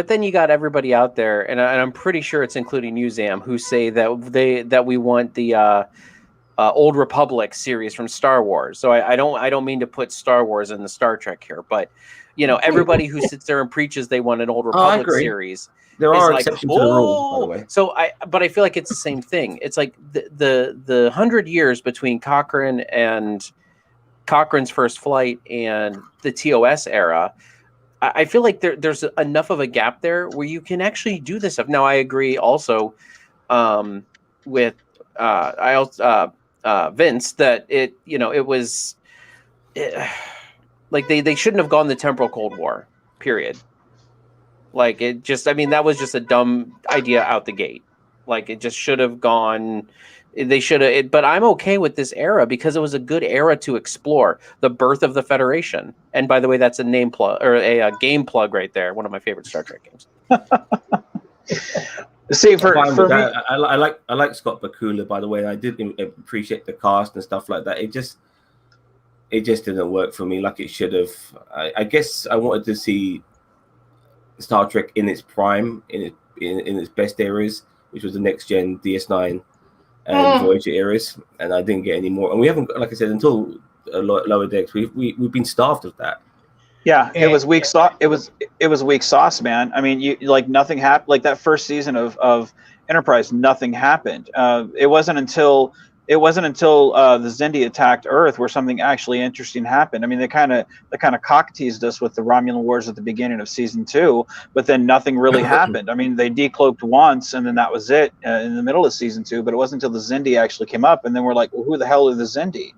S3: then you got everybody out there, and I'm pretty sure it's including you, Zam, who say that we want the Old Republic series from Star Wars. So I don't mean to put Star Wars in the Star Trek here, but everybody who sits there and preaches they want an Old Republic series.
S4: There are exceptions to the rule, by the way.
S3: So I feel like it's the same thing. It's like the 100 years between Cochrane and Cochrane's first flight and the TOS era. I feel like there's enough of a gap there where you can actually do this stuff. Now, I agree also with Vince that it was like they shouldn't have gone the temporal Cold War, period. Like, that was just a dumb idea out the gate. Like, it just should have gone. They should have. But I'm okay with this era because it was a good era to explore the birth of the Federation. And by the way, that's a name plug or a game plug right there. One of my favorite Star Trek games.
S1: See, for me,
S4: I like Scott Bakula, by the way. I did appreciate the cast and stuff like that. It just didn't work for me like it should have. I guess I wanted to see Star Trek in its prime, in its best eras, which was the Next Gen, DS9, and Voyager eras, and I didn't get any more. And we haven't, like I said, until Lower Decks, we've been starved of that.
S1: Yeah, it was weak sauce. It was weak sauce, man. I mean, nothing happened. Like that first season of Enterprise, nothing happened. It wasn't until the Xindi attacked Earth where something actually interesting happened. I mean, they kind of cock teased us with the Romulan Wars at the beginning of season 2, but then nothing really happened. I mean, they decloaked once, and then that was it in the middle of season 2. But it wasn't until the Xindi actually came up, and then we're like, well, who the hell are the Xindi?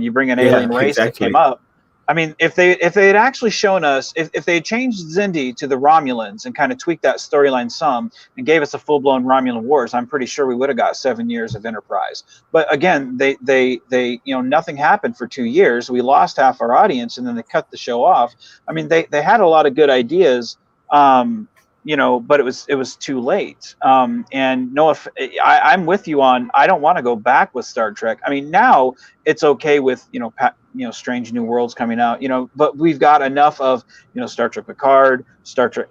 S1: You bring an alien race that came up. I mean, if they had actually shown us, if they had changed Xindi to the Romulans and kind of tweaked that storyline some and gave us a full-blown Romulan Wars, I'm pretty sure we would have got 7 years of Enterprise. But again, they nothing happened for 2 years. We lost half our audience, and then they cut the show off. I mean, they had a lot of good ideas, but it was too late. And no, if I'm with you on, I don't want to go back with Star Trek. I mean, now it's okay with Strange New Worlds coming out, but we've got enough of Star Trek Picard, Star Trek,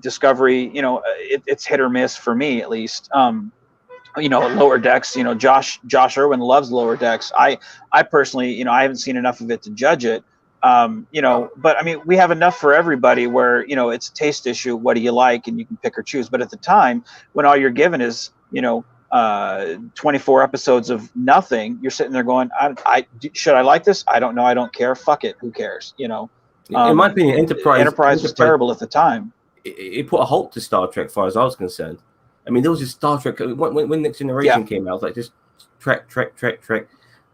S1: Discovery. It's hit or miss for me, at least. Lower Decks. Josh Irwin loves Lower Decks. I personally, I haven't seen enough of it to judge it. But I mean, we have enough for everybody where, it's a taste issue. What do you like? And you can pick or choose. But at the time when all you're given is, 24 episodes of nothing, you're sitting there going, should I like this? I don't know. I don't care. Fuck it. Who cares? You know.
S4: In my opinion,
S1: Enterprise was terrible at the time.
S4: It put a halt to Star Trek, as far as I was concerned. I mean, there was just Star Trek when Next Generation came out. It was like just Trek,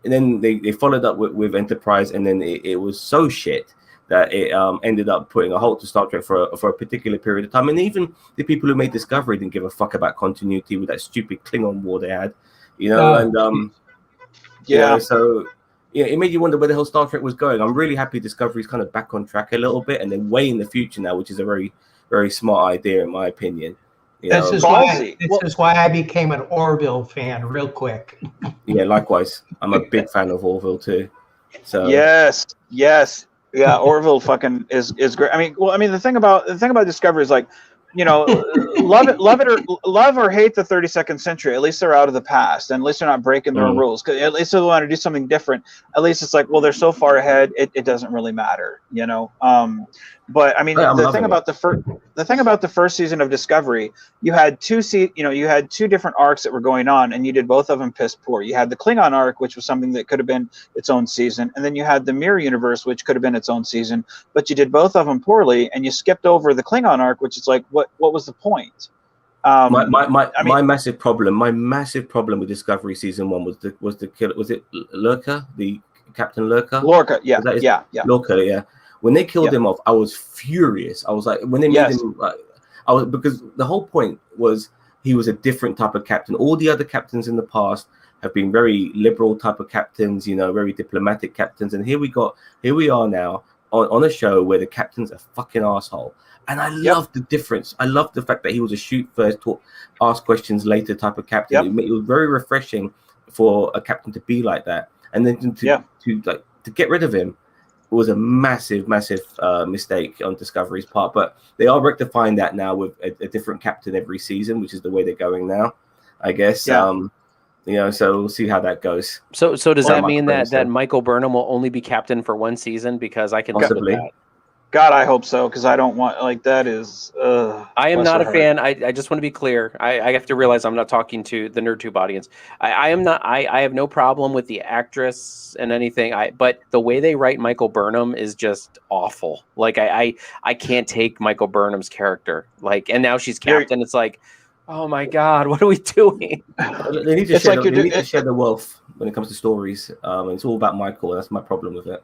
S4: and then they followed up with Enterprise, and then it was so shit that it ended up putting a halt to Star Trek for a particular period of time. And even the people who made Discovery didn't give a fuck about continuity with that stupid Klingon war they had, you know. You know, so it made you wonder where the hell Star Trek was going. I'm really happy Discovery's kind of back on track a little bit, and then way in the future now, which is a very, very smart idea in my opinion.
S2: This is why I became an Orville fan real quick.
S4: Yeah, likewise. I'm a big fan of Orville too. So
S1: yes, yeah, Orville fucking is great. I mean, the thing about Discovery is like, you know, love or hate the 32nd century. At least they're out of the past, and at least they're not breaking their rules. 'Cause at least they want to do something different. At least it's like, well, they're so far ahead, it doesn't really matter, you know. But I mean, the thing about the first season of Discovery, you had two different arcs that were going on, and you did both of them piss poor. You had the Klingon arc, which was something that could have been its own season, and then you had the Mirror Universe, which could have been its own season. But you did both of them poorly, and you skipped over the Klingon arc, which is like, what was the point?
S4: My massive problem with Discovery season 1 was it Lorca, the Captain Lorca?
S1: Lorca, yeah.
S4: Lorca, yeah. When they killed him off, I was furious. I was like, when they made him, because the whole point was he was a different type of captain. All the other captains in the past have been very liberal type of captains, you know, very diplomatic captains. And here we are now on a show where the captain's a fucking asshole. And I love the difference. I love the fact that he was a shoot first, ask questions later type of captain. It was very refreshing for a captain to be like that. And then to get rid of him was a massive mistake on Discovery's part. But they are rectifying that now with a different captain every season, which is the way they're going now, I guess. You know, so we'll see how that goes.
S3: So does that mean that Michael Burnham will only be captain for one season? Because I can
S4: possibly.
S3: That.
S1: God, I hope so, because I don't want that is.
S3: I am not a fan. I just want to be clear. I have to realize I'm not talking to the NerdTube audience. I am not. I have no problem with the actress and anything. But the way they write Michael Burnham is just awful. Like I can't take Michael Burnham's character. Like, and now she's captain. It's like, oh my God, what are we doing?
S4: They need to share the wealth when it comes to stories. It's all about Michael. That's my problem with it.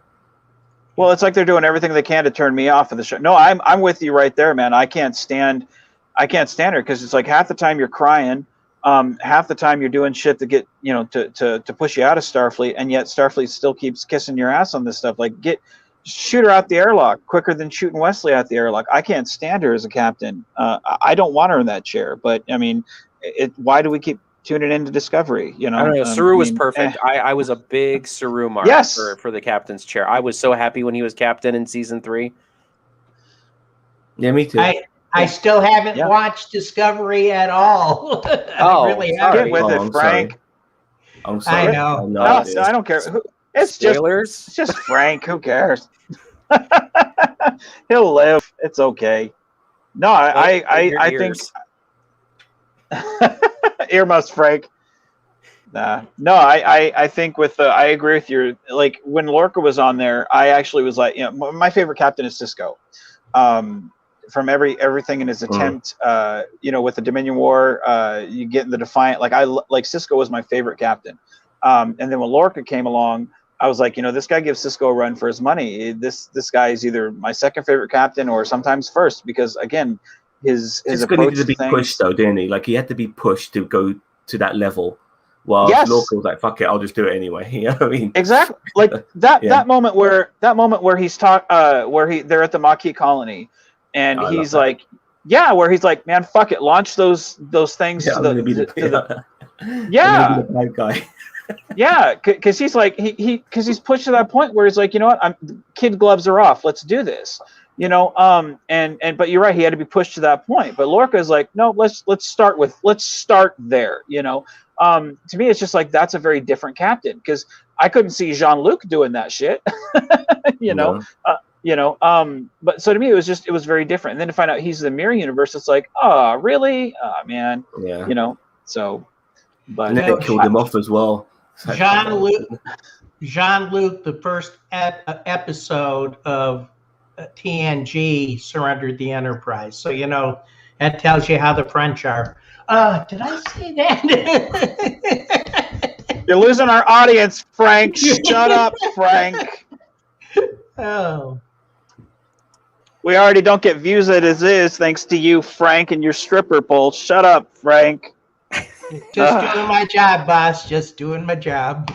S1: Well, it's like they're doing everything they can to turn me off of the show. No, I'm with you right there, man. I can't stand her because it's like half the time you're crying, half the time you're doing shit to get to push you out of Starfleet, and yet Starfleet still keeps kissing your ass on this stuff. Like shoot her out the airlock quicker than shooting Wesley out the airlock. I can't stand her as a captain. I don't want her in that chair. But I mean, why do we keep tuning into Discovery? You know,
S3: I don't know. Saru was perfect. I was a big Saru mark for the captain's chair. I was so happy when he was captain in season 3.
S4: Yeah, me too.
S2: I still haven't watched Discovery at all. I really haven't.
S1: Get with it, Frank.
S4: I'm sorry.
S2: I know.
S1: No, I don't care. It's just Frank. Who cares? He'll live. It's okay. No, I think. Earmuffs, Frank. No, I think I agree with you. Like when Lorca was on there, I actually was like, my favorite captain is Sisko. From everything in his attempt, with the Dominion War, you get in the Defiant. Like Sisko was my favorite captain. And then when Lorca came along, I was like, this guy gives Sisko a run for his money. This guy is either my second favorite captain or sometimes first, because again, his approach
S4: needed to be
S1: things,
S4: pushed though, didn't he? Like he had to be pushed to go to that level. While Lorca was like, "Fuck it, I'll just do it anyway." You know what I mean?
S1: Exactly. Like that moment where he's they're at the Maquis colony, and he's like, where he's like, "Man, fuck it, launch those things to the
S4: bad guy."
S1: Yeah, because he's like he's pushed to that point where he's like, you know what, kid gloves are off, let's do this. But you're right, he had to be pushed to that point. But Lorca is like, no, let's start there. To me, it's just like that's a very different captain, because I couldn't see Jean-Luc doing that shit. But so to me, it was very different. And then to find out he's the Mirror Universe, it's like, oh, really? Oh man.
S4: Yeah.
S1: So But
S4: and then they killed him off as well.
S2: Jean-Luc, the first episode of TNG surrendered the Enterprise. So, that tells you how the French are. Did I say that?
S1: You're losing our audience, Frank. Shut up, Frank.
S2: Oh.
S1: We already don't get views as is thanks to you, Frank, and your stripper pole. Shut up, Frank.
S2: Just doing my job, boss. Just doing my job.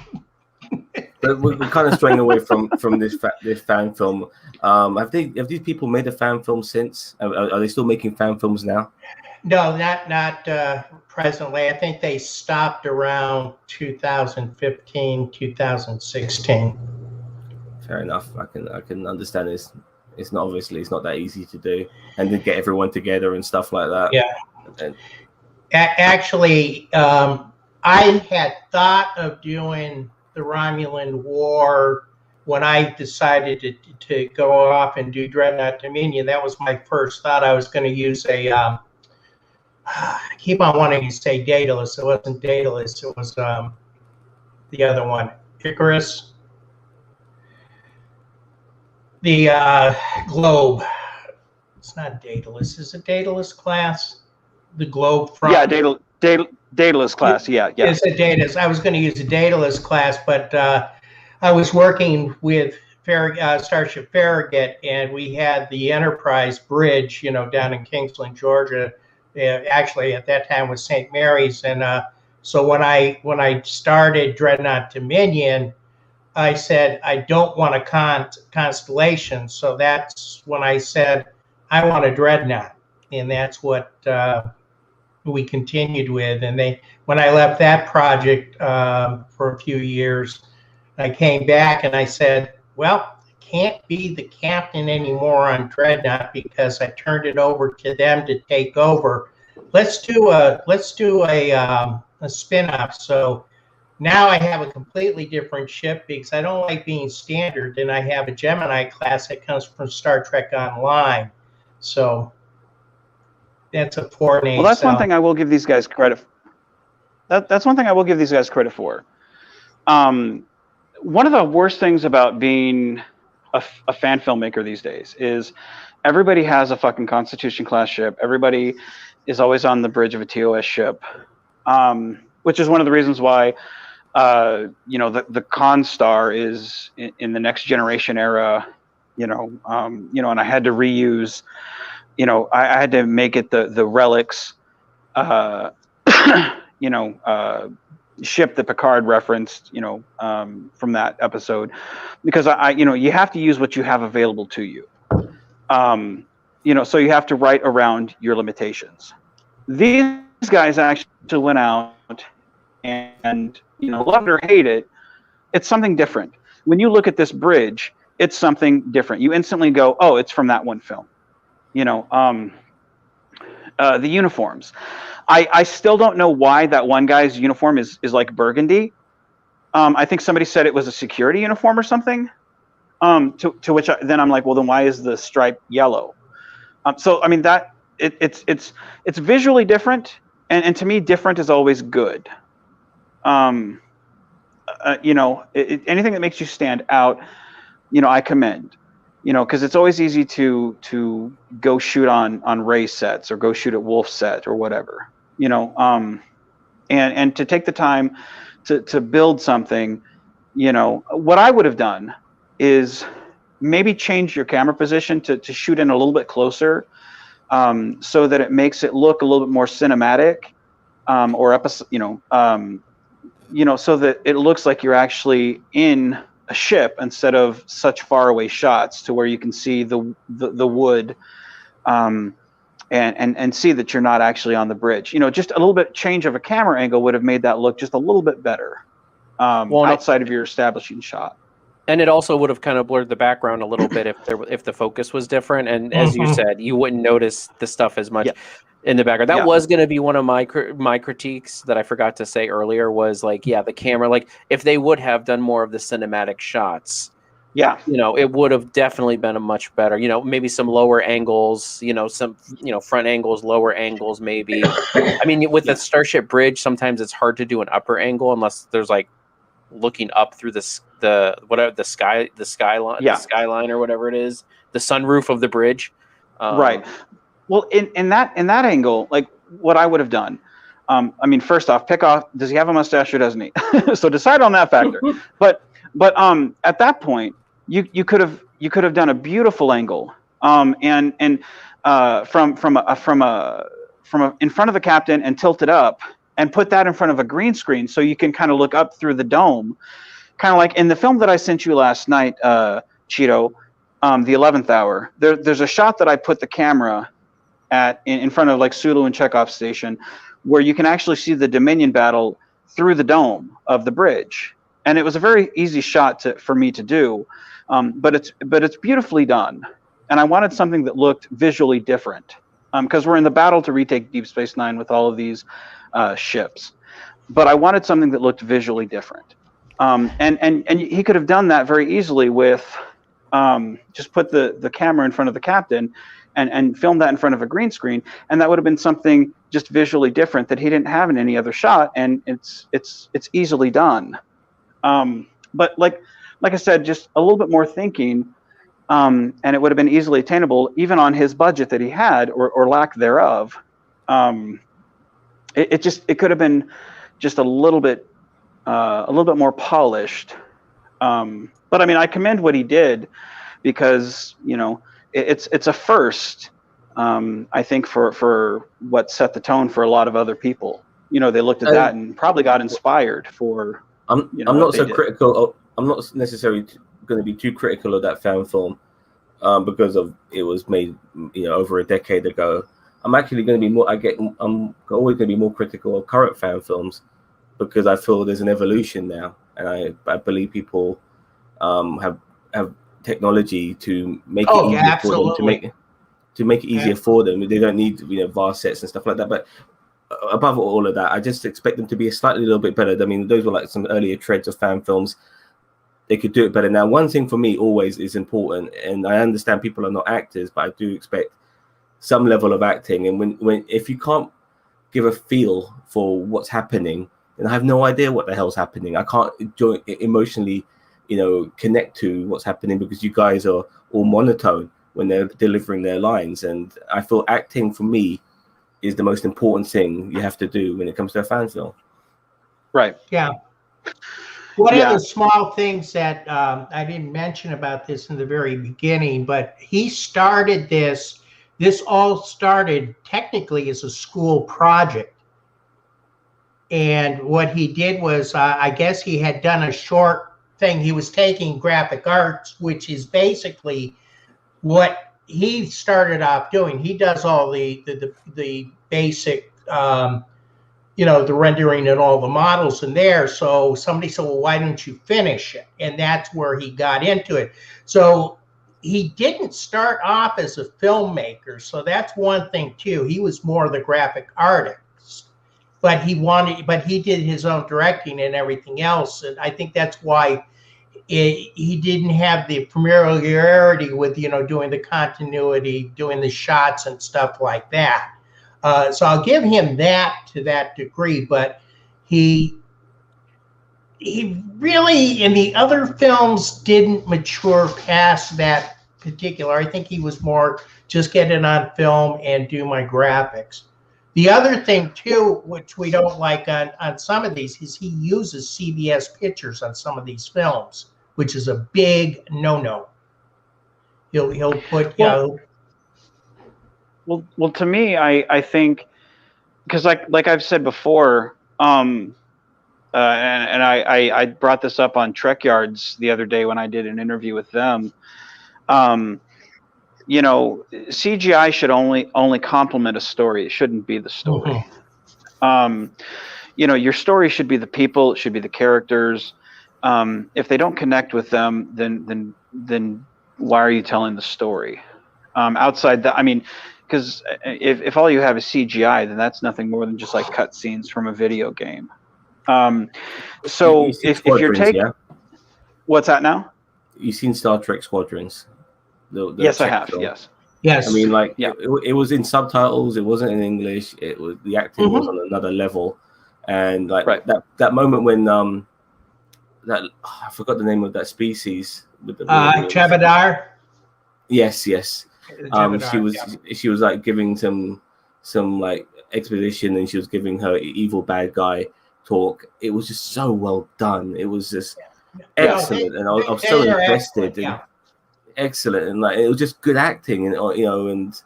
S4: But we're kind of straying away from this fan film. Have these people made a fan film since? Are they still making fan films now?
S2: No, not presently. I think they stopped around 2015, 2016.
S4: Fair enough. I can understand this. It's not that easy to do, and to get everyone together and stuff like that.
S2: Yeah.
S4: And,
S2: Actually, I had thought of doing the Romulan War when I decided to go off and do Dreadnought Dominion. That was my first thought. I was going to use I keep on wanting to say Daedalus. It wasn't Daedalus. It was the other one, Icarus. The Globe. It's not Daedalus. Is it Daedalus class? The Globe from...
S1: Yeah, Daedalus class. Yeah.
S2: It's a Daedalus. I was going to use a Daedalus class, but I was working with Starship Farragut, and we had the Enterprise bridge, down in Kingsland, Georgia. Actually, at that time was St. Mary's, and so when I started Dreadnought Dominion, I said I don't want a constellation. So that's when I said I want a Dreadnought, and that's what we continued with. And when I left that project for a few years, I came back and I said, well, I can't be the captain anymore on Dreadnought because I turned it over to them to take over. Let's do a spin-off. So now I have a completely different ship because I don't like being standard, and I have a Gemini class that comes from Star Trek Online. So that's a poor name.
S1: Well, that's one thing I will give these guys credit. That's one thing I will give these guys credit for. One of the worst things about being a fan filmmaker these days is everybody has a fucking Constitution class ship. Everybody is always on the bridge of a TOS ship, which is one of the reasons why the Constar is in the Next Generation era. And I had to reuse. I had to make it the Relics, ship that Picard referenced, from that episode, because you have to use what you have available to you. So you have to write around your limitations. These guys actually went out and love it or hate it, it's something different. When you look at this bridge, it's something different. You instantly go, oh, it's from that one film. The uniforms. I still don't know why that one guy's uniform is like burgundy. I think somebody said it was a security uniform or something. To which then I'm like, well, then why is the stripe yellow? So I mean that it's visually different, and to me, different is always good. Anything that makes you stand out, I commend. Because it's always easy to go shoot on Ray sets or go shoot at Wolf set or whatever, and to take the time to build something, what I would have done is maybe change your camera position to shoot in a little bit closer, so that it makes it look a little bit more cinematic, or episode, so that it looks like you're actually in a ship instead of such faraway shots to where you can see the wood, and see that you're not actually on the bridge. Just a little bit change of a camera angle would have made that look just a little bit better, outside of your establishing shot.
S3: And it also would have kind of blurred the background a little bit if the focus was different. And as you said, you wouldn't notice the stuff as much in the background. That was going to be one of my critiques that I forgot to say earlier was the camera, if they would have done more of the cinematic shots,
S1: Yeah.
S3: You know, it would have definitely been a much better, you know, maybe some lower angles, you know, some, you know, front angles, lower angles, maybe. I mean, with the Starship Bridge, sometimes it's hard to do an upper angle unless there's like looking up through the whatever the skyline or whatever it is, the sunroof of the bridge.
S1: Right. Well, in that angle, like what I would have done, I mean, first off, pick off, does he have a mustache or doesn't he? So decide on that factor. But at that point, you could have done a beautiful angle, from in front of the captain and tilt it up and put that in front of a green screen so you can kind of look up through the dome, kind of like in the film that I sent you last night, Cheeto, the 11th Hour. There's a shot that I put the camera in front of like Sulu and Chekhov's station, where you can actually see the Dominion battle through the dome of the bridge, and it was a very easy shot for me to do, but it's beautifully done, and I wanted something that looked visually different, because we're in the battle to retake Deep Space Nine with all of these ships, but I wanted something that looked visually different, and he could have done that very easily with just put the camera in front of the captain and film that in front of a green screen, and that would have been something just visually different that he didn't have in any other shot, and it's easily done. But like I said, just a little bit more thinking, and it would have been easily attainable, even on his budget that he had, or lack thereof. It could have been just a little bit more polished. But I mean, I commend what he did, because you know it's a first. I think for what set the tone for a lot of other people. You know, they looked at that and probably got inspired for.
S4: I'm not so critical. I'm not necessarily going to be too critical of that fan film, because of it was made, you know, over a decade ago. I'm actually going to be more. I'm always going to be more critical of current fan films, because I feel there's an evolution now, and I believe people have technology to make it easier for them, to make it easier for them. They don't need, you know, VAR sets and stuff like that. But above all of that, I just expect them to be a little bit better. I mean, those were like some earlier treads of fan films. They could do it better. Now, one thing for me always is important, and I understand people are not actors, but I do expect some level of acting. And when if you can't give a feel for what's happening, then I have no idea what the hell's happening. I can't emotionally, you know, connect to what's happening, because you guys are all monotone when they're delivering their lines. And I feel acting for me is the most important thing you have to do when it comes to a fan film.
S1: Right.
S2: Yeah. One of the small things that I didn't mention about this in the very beginning, but he started this. This all started technically as a school project. And what he did was, I guess he had done a short thing. He was taking graphic arts, which is basically what he started off doing. He does all the basic, you know, the rendering and all the models in there. So somebody said, well, why don't you finish it? And that's where he got into it. So he didn't start off as a filmmaker. So that's one thing too. He was more the graphic artist, but he did his own directing and everything else. And I think that's why he didn't have the familiarity with, you know, doing the continuity, doing the shots and stuff like that. So I'll give him that to that degree, but he really, in the other films, didn't mature past that particular. I think he was more just get it on film and do my graphics. The other thing too, which we don't like on some of these, is he uses CBS pictures on some of these films, which is a big no-no. He'll put, you know.
S1: Well, to me, I think, because like I've said before, and I brought this up on Trek Yards the other day when I did an interview with them. You know, CGI should only complement a story. It shouldn't be the story. You know, your story should be the people. It should be the characters. If they don't connect with them, then why are you telling the story? Outside that, I mean, because if all you have is CGI, then that's nothing more than just like cut scenes from a video game. So if you're taking, what's that now?
S4: you've seen Star Trek Squadrons? The
S1: Yes, I
S4: Czech
S1: have.
S4: film?
S1: Yes.
S2: Yes.
S4: I mean, like,
S1: Yeah.
S4: it was in subtitles. It wasn't in English. It was, the acting was on another level, and like that moment when I forgot the name of that species with the
S2: Jebediah.
S4: Yes. She
S2: Jebediah,
S4: was like giving some like exposition, and she was giving her evil bad guy talk. It was just so well done. It was just excellent, and I was so invested. Excellent, and like it was just good acting, and and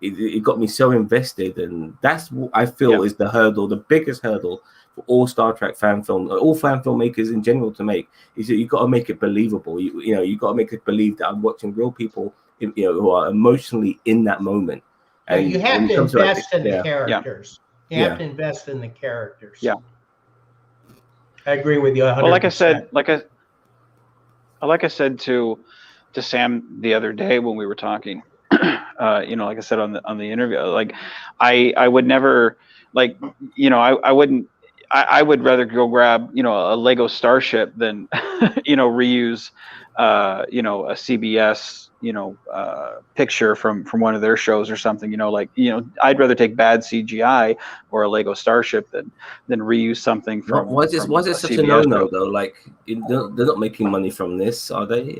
S4: it got me so invested, and that's what I feel is the biggest hurdle for all Star Trek all fan filmmakers in general to make, is that you got to make it believable. You got to make it believe that I'm watching real people, who are emotionally in that moment. And
S2: you have to invest in the characters. You have
S4: Yeah.
S2: to invest in the characters.
S1: Yeah.
S2: I agree with you 100%.
S1: Well, like I said to Sam the other day when we were talking, like I said on the interview, like I would never, like, I wouldn't. I would rather go grab a Lego Starship than reuse a CBS picture from one of their shows or something. I'd rather take bad CGI or a Lego Starship than reuse something from.
S4: Why is it such a no-no though? Like, they're not making money from this, are they?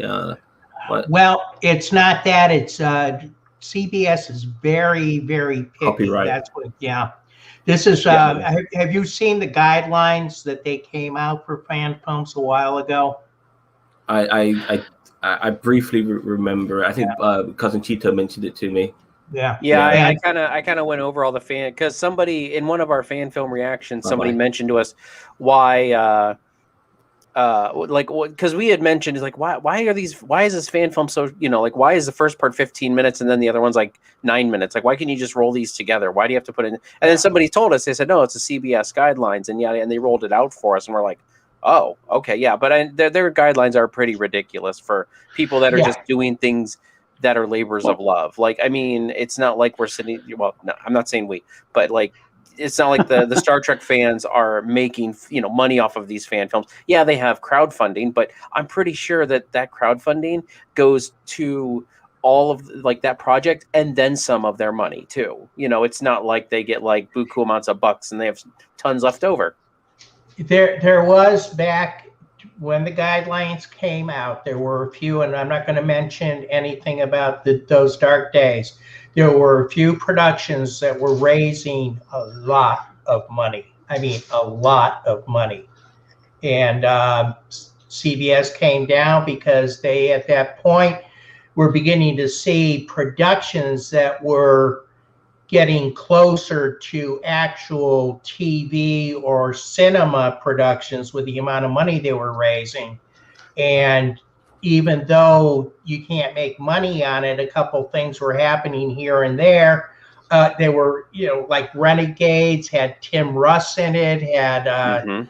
S2: Well, it's not that. It's CBS is very, very picky.
S4: Copyright.
S2: That's what. Yeah. This is. Have you seen the guidelines that they came out for fan films a while ago?
S4: I briefly remember. I think cousin Chito mentioned it to me.
S2: Yeah.
S3: I kind of went over all the because somebody in one of our fan film reactions, somebody mentioned to us why. Because we had mentioned, is like, why is this fan film so, why is the first part 15 minutes and then the other one's like 9 minutes? Like, why can you just roll these together? Why do you have to put in? And then somebody told us, they said, no, it's a CBS guidelines, and they rolled it out for us, and we're like, oh, okay, yeah, but their guidelines are pretty ridiculous for people that are just doing things that are labors of love. Like, I mean, it's not like we're sitting. Well, no, I'm not saying we, but like, it's not like the Star Trek fans are making money off of these fan films. Yeah, they have crowdfunding, but I'm pretty sure that crowdfunding goes to all of like that project and then some of their money too. It's not like they get like buku amounts of bucks and they have tons left over.
S2: There was, back when the guidelines came out, there were a few, and I'm not going to mention anything about those dark days. There were a few productions that were raising a lot of money. I mean, a lot of money. And CBS came down because they, at that point, were beginning to see productions that were getting closer to actual TV or cinema productions with the amount of money they were raising. And even though you can't make money on it, a couple things were happening here and there. They were, like Renegades had Tim Russ in it, had, and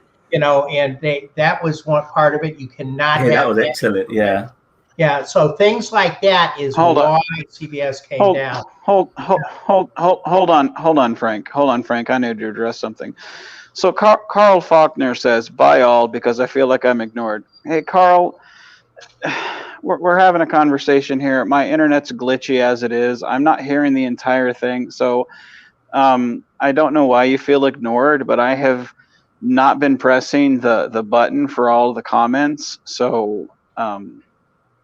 S2: that was one part of it. You cannot have
S4: that was excellent. Yeah.
S2: Yeah, so things like that is why CBS came down.
S1: Hold on, Frank. I need to address something. So Carl Faulkner says, "Bye all," because I feel like I'm ignored. Hey, Carl, we're having a conversation here. My internet's glitchy as it is. I'm not hearing the entire thing, so I don't know why you feel ignored, but I have not been pressing the button for all the comments. So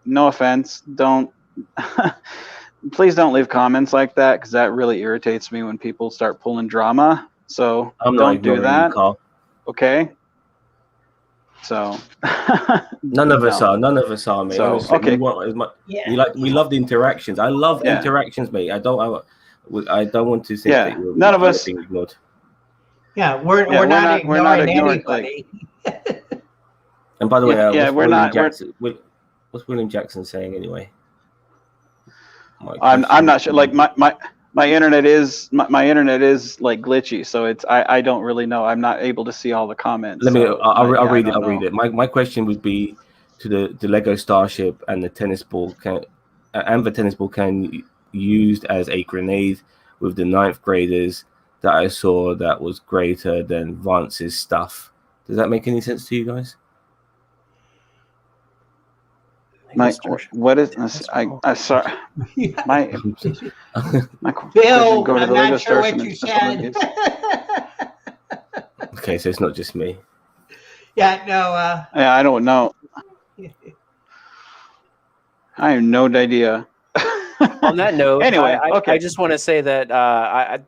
S1: no offense, please don't leave comments like that, because that really irritates me when people start pulling drama. So don't do that. Okay. So
S4: none of us are, mate.
S1: So, okay.
S4: We love the interactions. I love interactions, mate. I don't want to think that
S1: none of us
S4: being ignored.
S2: Yeah, we're not ignoring anybody.
S4: And by the way, what's William Jackson saying anyway?
S1: I'm not sure. Like my internet is like glitchy, so it's I don't really know. I'm not able to see all the comments.
S4: I'll read it. I'll read it. My question would be to the Lego Starship and the tennis ball can used as a grenade with the 9th graders that I saw that was greater than Vance's stuff. Does that make any sense to you guys?
S1: My what is I sorry my
S2: Bill,
S1: go to
S2: I'm
S1: the Lego
S2: not sure
S1: Starship
S2: what
S1: and
S2: you
S1: Special
S2: said.
S1: Nuggets.
S4: Okay, so it's not just me.
S2: Yeah, no.
S1: Yeah, I don't know. I have no idea.
S3: On that note,
S1: Anyway, okay.
S3: I just want to say that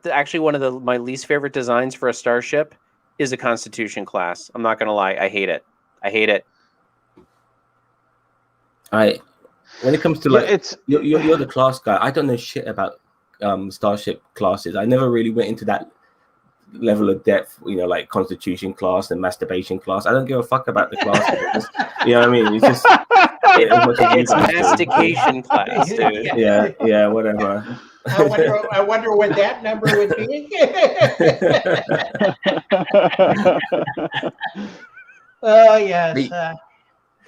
S3: actually one of my least favorite designs for a starship is a Constitution class. I'm not going to lie. I hate it. I hate it.
S4: When it comes to like, you're the class guy. I don't know shit about starship classes. I never really went into that level of depth, like Constitution class and masturbation class. I don't give a fuck about the classes. You know what I mean? It's just
S3: it's mastication class, dude.
S4: Yeah, whatever.
S2: I wonder what that number would be. Oh yes.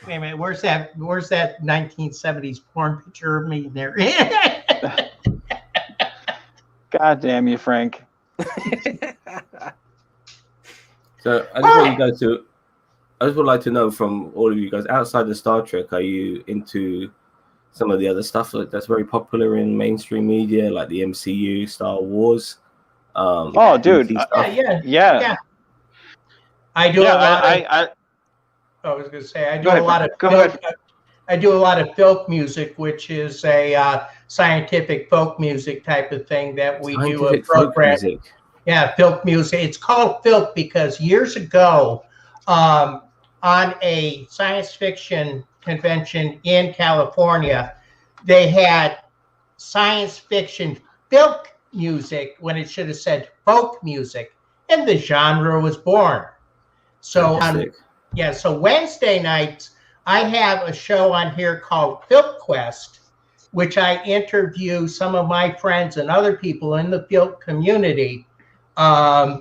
S2: Wait a minute. Where's that 1970s porn picture of me there?
S1: God damn you, Frank.
S4: So I just would like to know from all of you guys, outside of Star Trek, are you into some of the other stuff that's very popular in mainstream media, like the MCU, Star Wars?
S1: Oh, dude.
S2: Yeah. I do a lot. I was going to say I do a lot of. Go ahead. I do a lot of folk music, which is a scientific folk music type of thing that we do a program. Yeah, folk music. It's called folk because years ago, on a science fiction convention in California, they had science fiction folk music when it should have said folk music, and the genre was born. So so Wednesday nights, I have a show on here called Filk Quest, which I interview some of my friends and other people in the Filk community,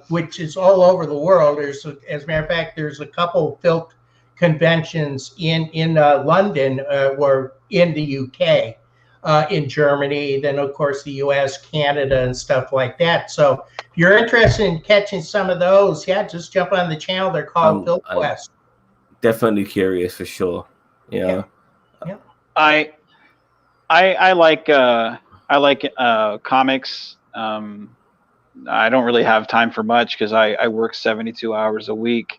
S2: which is all over the world. As a matter of fact, there's a couple of Filk conventions in London or in the UK, in Germany, then of course the US, Canada, and stuff like that. So if you're interested in catching some of those, just jump on the channel. They're called Filk Quest.
S4: Definitely curious for sure. Yeah.
S1: I like comics. I don't really have time for much because I work 72 hours a week,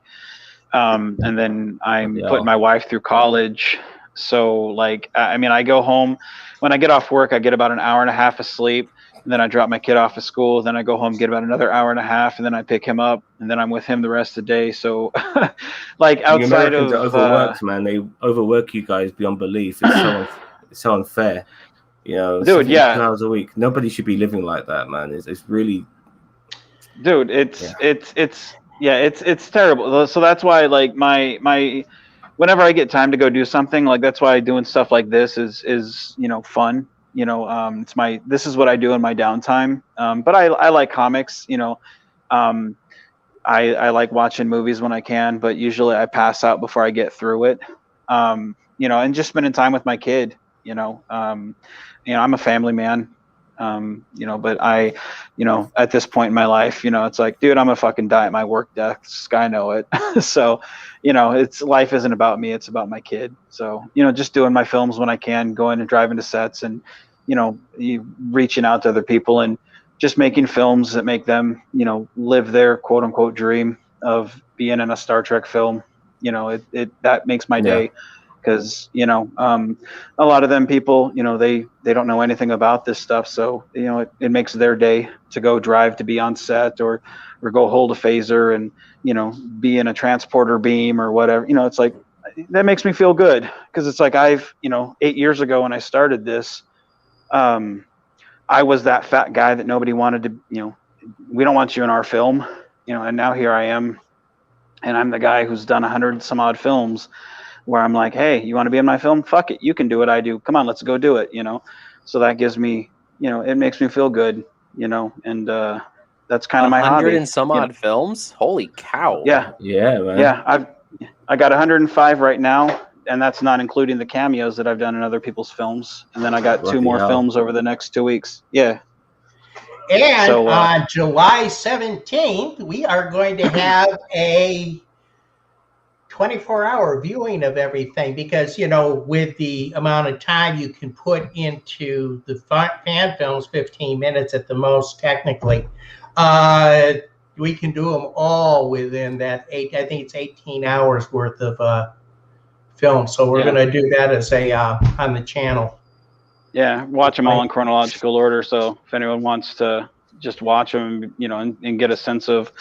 S1: and then I'm putting my wife through college. So I go home when I get off work. I get about an hour and a half of sleep. And then I drop my kid off at school. Then I go home, get about another hour and a half, and then I pick him up, and then I'm with him the rest of the day. So, outside of
S4: overworked, man, they overwork you guys beyond belief. It's so unfair.
S1: Dude,
S4: 72 hours a week. Nobody should be living like that, man. It's really,
S1: dude. It's terrible. So that's why, my whenever I get time to go do something, that's why doing stuff like this is fun. This is what I do in my downtime. But I like comics, I like watching movies when I can, but usually I pass out before I get through it. And just spending time with my kid, I'm a family man, but at this point in my life, it's like, dude, I'm gonna fucking die at my work desk. I know it. So, life isn't about me. It's about my kid. So, just doing my films when I can, going and driving to sets and, reaching out to other people and just making films that make them, live their quote unquote dream of being in a Star Trek film. That makes my day. Because a lot of them people, they don't know anything about this stuff, so it makes their day to go drive to be on set or go hold a phaser and be in a transporter beam or whatever. It's like that makes me feel good because it's like 8 years ago when I started this, I was that fat guy that nobody wanted to. We don't want you in our film, and now here I am, and I'm the guy who's done 100 some odd films. Where I'm like, hey, you want to be in my film? Fuck it, you can do what I do. Come on, let's go do it. So that gives me, it makes me feel good, and that's kind of my hobby.
S3: 100 and some odd films. Holy cow!
S1: Yeah,
S4: man.
S1: Yeah, I got 105 right now, and that's not including the cameos that I've done in other people's films. And then I got 2 more films over the next 2 weeks. Yeah.
S2: And on July 17th, we are going to have a 24-hour viewing of everything because, you know, with the amount of time you can put into the fan films, 15 minutes at the most, technically, we can do them all within that I think it's 18 hours worth of film. So we're going to do that as a on the channel.
S1: Yeah, watch them all in chronological order. So if anyone wants to just watch them, you know, and get a sense of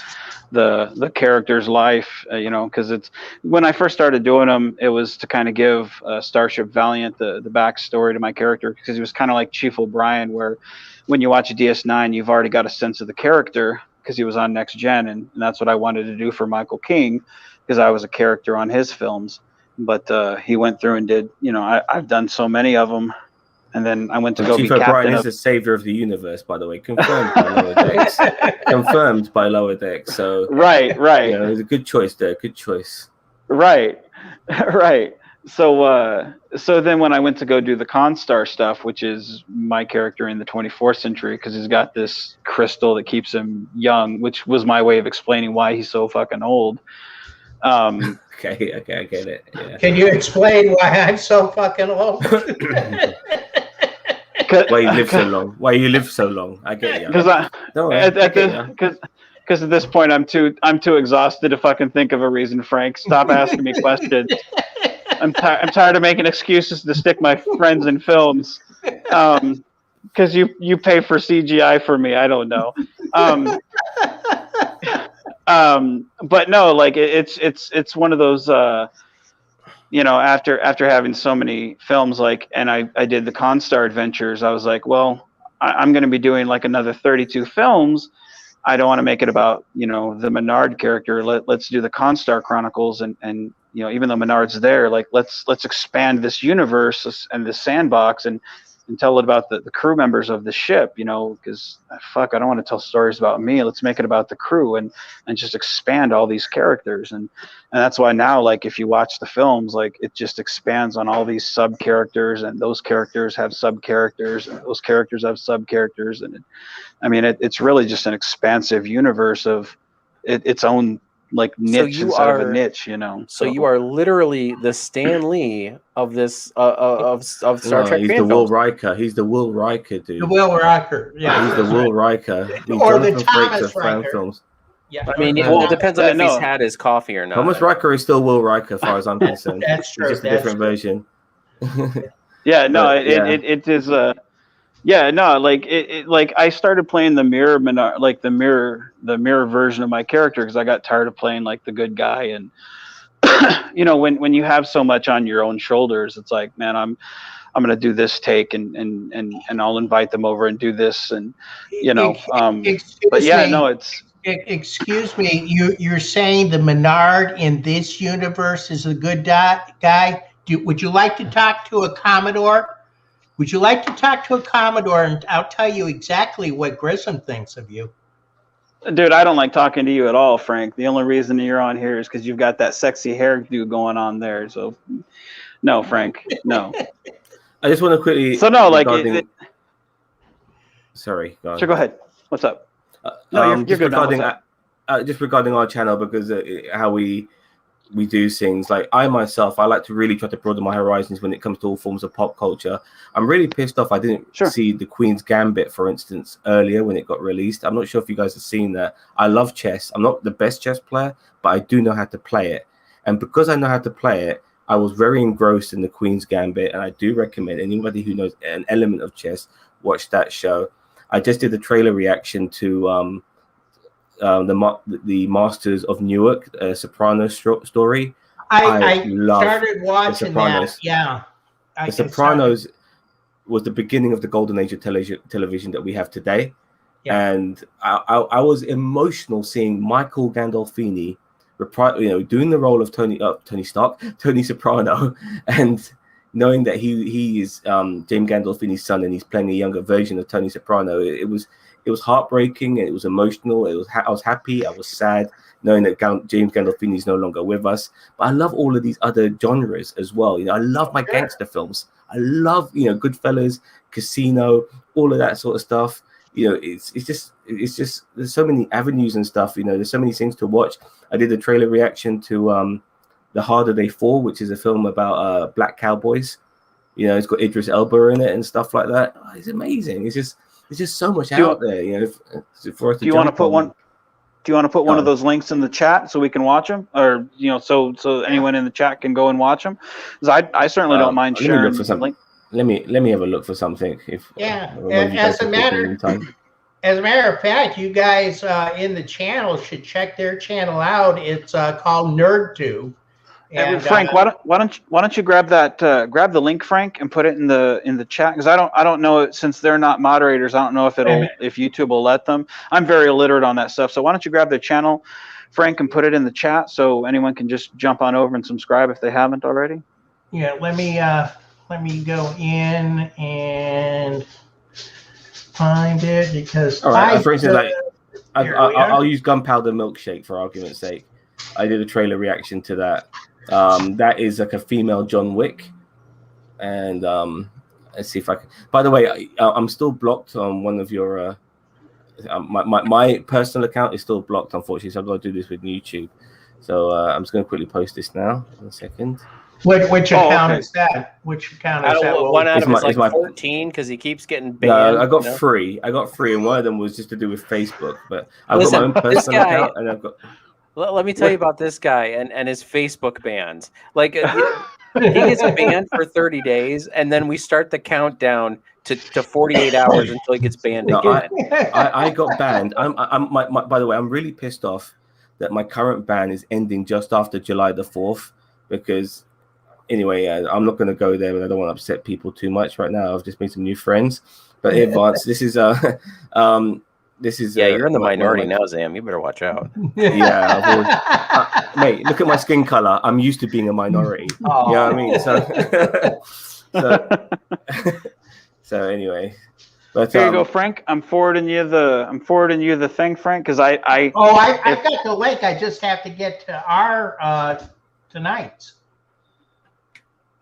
S1: the character's life, you know, because it's when I first started doing them, it was to kind of give Starship Valiant the backstory to my character because he was kind of like Chief O'Brien, where when you watch DS9, you've already got a sense of the character because he was on Next Gen, and that's what I wanted to do for Michael King because I was a character on his films. But he went through and did, you know, I've done so many of them. And then I went to go
S4: Chief
S1: be
S4: O'Brien
S1: captain
S4: is
S1: of
S4: the savior of the universe, by the way, confirmed by Lower Decks. Confirmed by Lower Decks. So
S1: right.
S4: You know, it's a good choice there. Good choice.
S1: Right. So then when I went to go do the Constar stuff, which is my character in the 24th century, because he's got this crystal that keeps him young, which was my way of explaining why he's so fucking old.
S4: Okay, I get it. Yeah.
S2: Can you explain why I'm so fucking old?
S4: Why you live so long? Why you live so long? I get you.
S1: Because at this point I'm too exhausted to fucking think of a reason. Frank, stop asking me questions. I'm tired of making excuses to stick my friends in films. Because you pay for CGI for me. I don't know. But no, like it's one of those. You know, after having so many films, like, and I did the Constar Adventures, I was like, well, I'm going to be doing like another 32 films. I don't want to make it about, you know, the Menard character. Let's do the Constar Chronicles, and you know, even though Menard's there, like let's expand this universe and this sandbox and tell it about the crew members of the ship, you know, because fuck, I don't want to tell stories about me. Let's make it about the crew and just expand all these characters. And that's why now, like, if you watch the films, like, it just expands on all these sub characters, and those characters have sub characters, and those characters have sub characters. And it's really just an expansive universe of its own, like, niche instead of a niche, you know.
S3: So you are literally the Stan Lee of this of Star Trek
S4: he's
S3: fan
S4: the Will
S3: films.
S4: Riker. He's the Will Riker, dude.
S2: The Will Riker, yeah.
S4: He's the Will Riker.
S2: Or the Thomas Riker.
S4: Films.
S2: Yeah.
S3: I mean, well, it depends on if he's had his coffee or not.
S4: Thomas Riker is still Will Riker, as far as I'm concerned.
S2: That's true.
S4: It's just a different version.
S1: Yeah, no,
S4: But,
S1: it is yeah, no, like it like I started playing the mirror Menard, like the mirror version of my character, because I got tired of playing like the good guy. And you know, when you have so much on your own shoulders, it's like, man, I'm gonna do this take, and I'll invite them over and do this, and you know, but yeah, no, it's.
S2: Excuse me, you're saying the Menard in this universe is a good guy? Would you like to talk to a Commodore? Would you like to talk to a Commodore, and I'll tell you exactly what Grissom thinks of you?
S1: Dude, I don't like talking to you at all, Frank. The only reason you're on here is because you've got that sexy hairdo going on there. So, no, Frank, no.
S4: I just want to quickly.
S1: So no, like.
S4: Sorry, go on.
S1: Sure, go ahead. What's up? No, you're good.
S4: Just regarding our channel, because how we do things, like I myself, I like to really try to broaden my horizons when it comes to all forms of pop culture. I'm really pissed off I didn't see the Queen's Gambit, for instance, earlier when it got released. I'm not sure if you guys have seen that. I love chess. I'm not the best chess player, but I do know how to play it. And because I know how to play it, I was very engrossed in the Queen's Gambit, and I do recommend anybody who knows an element of chess watch that show. I just did the trailer reaction to the Masters of Newark Sopranos story.
S2: I
S4: love
S2: started watching that. Yeah,
S4: The Sopranos was the beginning of the golden age of television that we have today. Yeah. And I was emotional seeing Michael Gandolfini, doing the role of Tony Soprano, and knowing that he is James Gandolfini's son, and he's playing a younger version of Tony Soprano. It was heartbreaking, and it was emotional. I was happy, I was sad, knowing that James Gandolfini is no longer with us. But I love all of these other genres as well. You know, I love my gangster films. I love, Goodfellas, Casino, all of that sort of stuff. You know, it's just there's so many avenues and stuff. You know, there's so many things to watch. I did a trailer reaction to The Harder They Fall, which is a film about black cowboys. You know, it's got Idris Elba in it and stuff like that. Oh, it's amazing. It's just so much out there. You know, for us to
S1: Do you want to
S4: jump
S1: put
S4: on.
S1: one? Do you want to put one of
S4: No.
S1: those links in the chat so we can watch them, or so anyone in the chat can go and watch them? Because I certainly don't mind
S4: Let me
S1: sharing.
S4: look for something. Let me have a look for something. If
S2: Yeah.
S4: one of you guys can talk in the meantime.
S2: As a matter of fact, you guys in the channel should check their channel out. It's called NerdTube.
S1: And Frank, why don't you grab that grab the link, Frank, and put it in the chat, because I don't know, since they're not moderators, I don't know if YouTube will let them. I'm very illiterate on that stuff, so why don't you grab their channel, Frank, and put it in the chat so anyone can just jump on over and subscribe if they haven't already.
S2: Yeah, let me go in and find it, because
S4: All right, for instance, I'll use Gunpowder Milkshake for argument's sake. I did a trailer reaction to that. That is like a female John Wick, and let's see if I can. By the way, I'm still blocked on one of your. My personal account is still blocked, unfortunately. So I've got to do this with YouTube. So I'm just going to quickly post this now. 1 second.
S2: Which account is that? Which account is that?
S3: One out of
S4: It's
S3: his
S4: my
S3: 14 because he keeps getting banned.
S4: No, I got
S3: you know?
S4: three. I got three, and one of them was just to do with Facebook. But I've
S3: Listen,
S4: got my own
S3: this
S4: personal
S3: guy-
S4: account, and I've got.
S3: Let me tell you about this guy and his Facebook bans. Like, he gets banned for 30 days, and then we start the countdown to 48 hours until he gets banned
S4: No,
S3: again.
S4: I got banned. By the way, I'm really pissed off that my current ban is ending just after July the 4th, because anyway, I'm not going to go there, but I don't want to upset people too much right now. I've just made some new friends. But in advance, this is
S3: You're in the minority now, Zam. You better watch out.
S4: Yeah, I've always, mate, look at my skin color. I'm used to being a minority.
S3: Oh.
S4: You know what I mean? So anyway, but
S1: Here you go, Frank. I'm forwarding you the thing, Frank, because I
S2: got the link. I just have to get to our tonight's.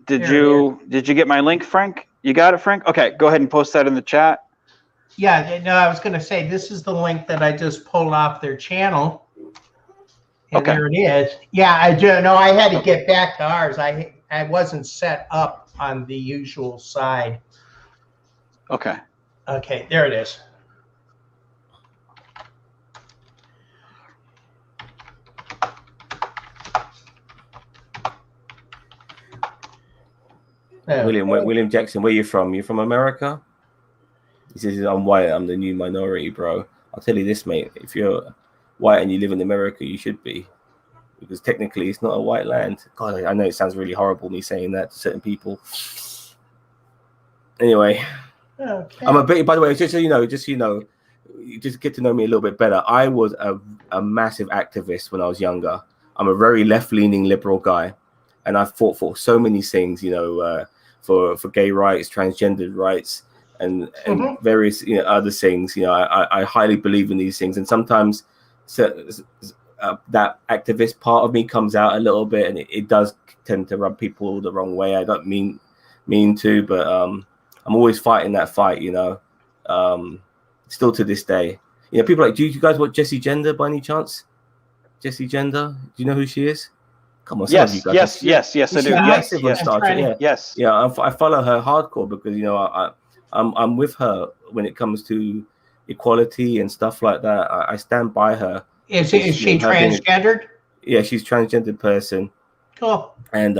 S1: Did you get my link, Frank? You got it, Frank? Okay, go ahead and post that in the chat.
S2: Yeah, no, I was going to say, this is the link that I just pulled off their channel. And there it is. Yeah, I do. No, I had to get back to ours. I wasn't set up on the usual side.
S1: Okay.
S2: Okay, there it is.
S4: William Jackson, where you from? You from America? He says, I'm white, I'm the new minority, bro. I'll tell you this, mate. If you're white and you live in America, you should be. Because technically it's not a white land. God, I know it sounds really horrible me saying that to certain people. Anyway.
S2: Okay.
S4: I'm a bit, by the way, just so you know, you just get to know me a little bit better. I was a massive activist when I was younger. I'm a very left-leaning liberal guy. And I've fought for so many things, for gay rights, transgender rights, and various other things. I highly believe in these things, and sometimes that activist part of me comes out a little bit, and it does tend to rub people the wrong way. I don't mean to, but I'm always fighting that fight. Still to this day. People like, do you guys watch Jessie Gender by any chance? Jessie Gender, do you know who she is? Come on,
S1: yes,
S4: I do.
S1: Yes.
S4: Yeah, I follow her hardcore because I'm with her when it comes to equality and stuff like that. I stand by her.
S2: Is she transgendered?
S4: Yeah, she's a transgendered person.
S2: Cool.
S4: And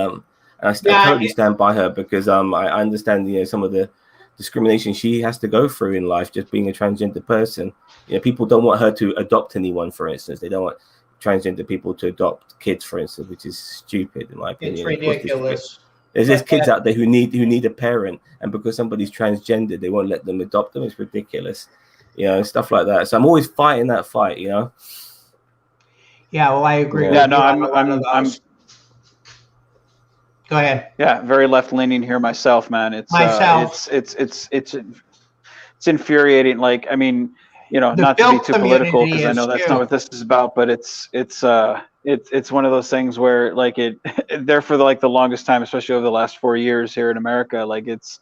S4: I totally stand by her because I understand some of the discrimination she has to go through in life just being a transgender person. People don't want her to adopt anyone, for instance. They don't want transgender people to adopt kids, for instance, which is stupid in my opinion.
S2: It's ridiculous.
S4: There's kids out there who need a parent, and because somebody's transgender, they won't let them adopt them. It's ridiculous, stuff like that. So I'm always fighting that fight,
S2: Yeah, well, I agree.
S1: Yeah, no, I'm.
S2: Go ahead.
S1: Yeah, very left-leaning here myself, man. It's infuriating. Like, I mean, not to be too political, because I know that's not what this is about, but it's one of those things where, like, there for the longest time, especially over the last 4 years here in America, like, it's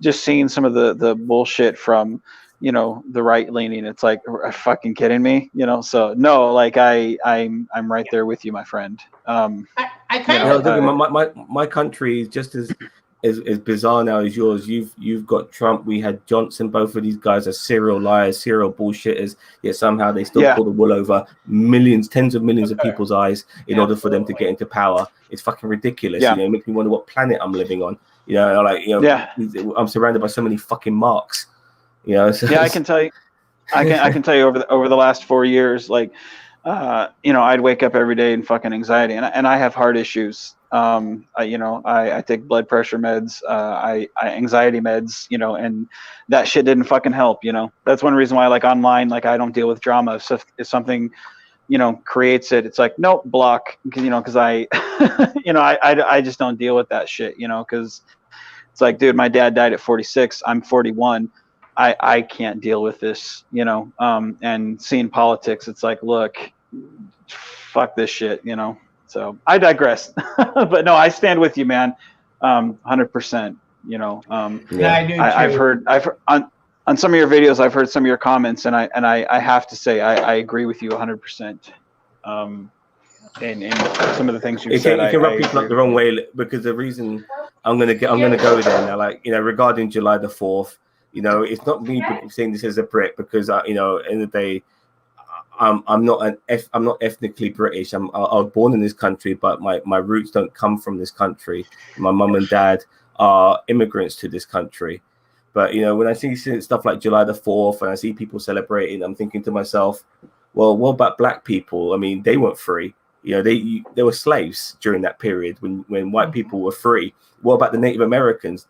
S1: just seeing some of the bullshit from the right leaning. It's like, are you fucking kidding me? So no, like I'm right there with you, my friend.
S2: I I kind of
S4: my country is just as bizarre now as yours. You've got Trump. We had Johnson. Both of these guys are serial liars, serial bullshitters. Yet somehow they still pull the wool over millions, tens of millions of people's eyes in order for them to get into power. It's fucking ridiculous.
S1: Yeah.
S4: You know, it makes me wonder what planet I'm living on. You know, like, you know, I'm surrounded by so many fucking marks. You know, so
S1: I can tell you. I can tell you over the last 4 years, like, you know, I'd wake up every day in fucking anxiety, and I have heart issues. I take blood pressure meds, I anxiety meds, you know, and that shit didn't fucking help. You know, that's one reason why, like, online, like, I don't deal with drama. If something, you know, creates it, it's like, nope, block. You know, because I, you know, I just don't deal with that shit. You know, because it's like, dude, my dad died at 46. I'm 41. I can't deal with this, you know, and seeing politics, it's like, look, fuck this shit, you know. So I digress. But no, I stand with you, man. 100%, you know.
S2: I do too.
S1: I've heard on some of your videos, I've heard some of your comments, and I have to say I agree with you 100%. And some of the things you said,
S4: it can rub people up the wrong way, because the reason I'm gonna go there now, like, you know, regarding July the 4th. You know, it's not me saying this as a Brit, because you know, in the day, I'm not ethnically British. I was born in this country, but my roots don't come from this country. My mum and dad are immigrants to this country. But you know, when I see stuff like July the 4th and I see people celebrating, I'm thinking to myself, well, what about black people? I mean, they weren't free. You know, they were slaves during that period when white people were free. What about the Native Americans?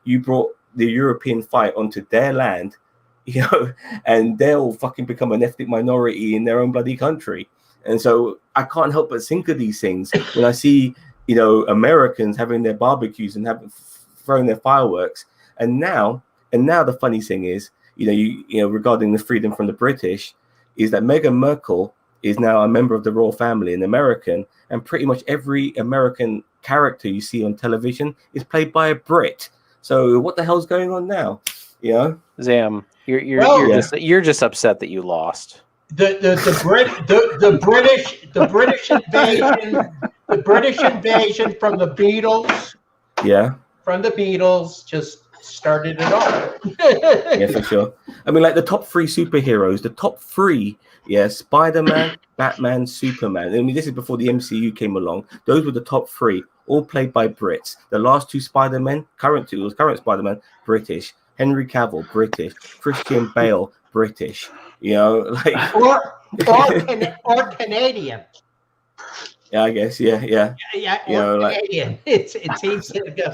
S4: You brought the European fight onto their land, you know, and they'll fucking become an ethnic minority in their own bloody country. And so I can't help but think of these things when I see, you know, Americans having their barbecues and throwing their fireworks. And now the funny thing is, you know, regarding the freedom from the British, is that Meghan Markle is now a member of the royal family, an American, and pretty much every American character you see on television is played by a Brit. So what the hell's going on now? You know,
S3: Zam, you're just upset that you lost.
S2: The British invasion from the Beatles.
S4: Yeah.
S2: From the Beatles just started it all.
S4: Yeah, for sure. I mean, like the top 3 superheroes, Spider-Man, Batman, Superman. I mean, this is before the MCU came along. Those were the top 3, all played by Brits. The last 2 Spider-Men, current Spider-Man, British. Henry Cavill, British. Christian Bale, British. You know, like
S2: or Canadian.
S4: Yeah, I guess. Yeah.
S2: Yeah,
S4: you know,
S2: Canadian.
S4: Like,
S2: it seems to
S4: go.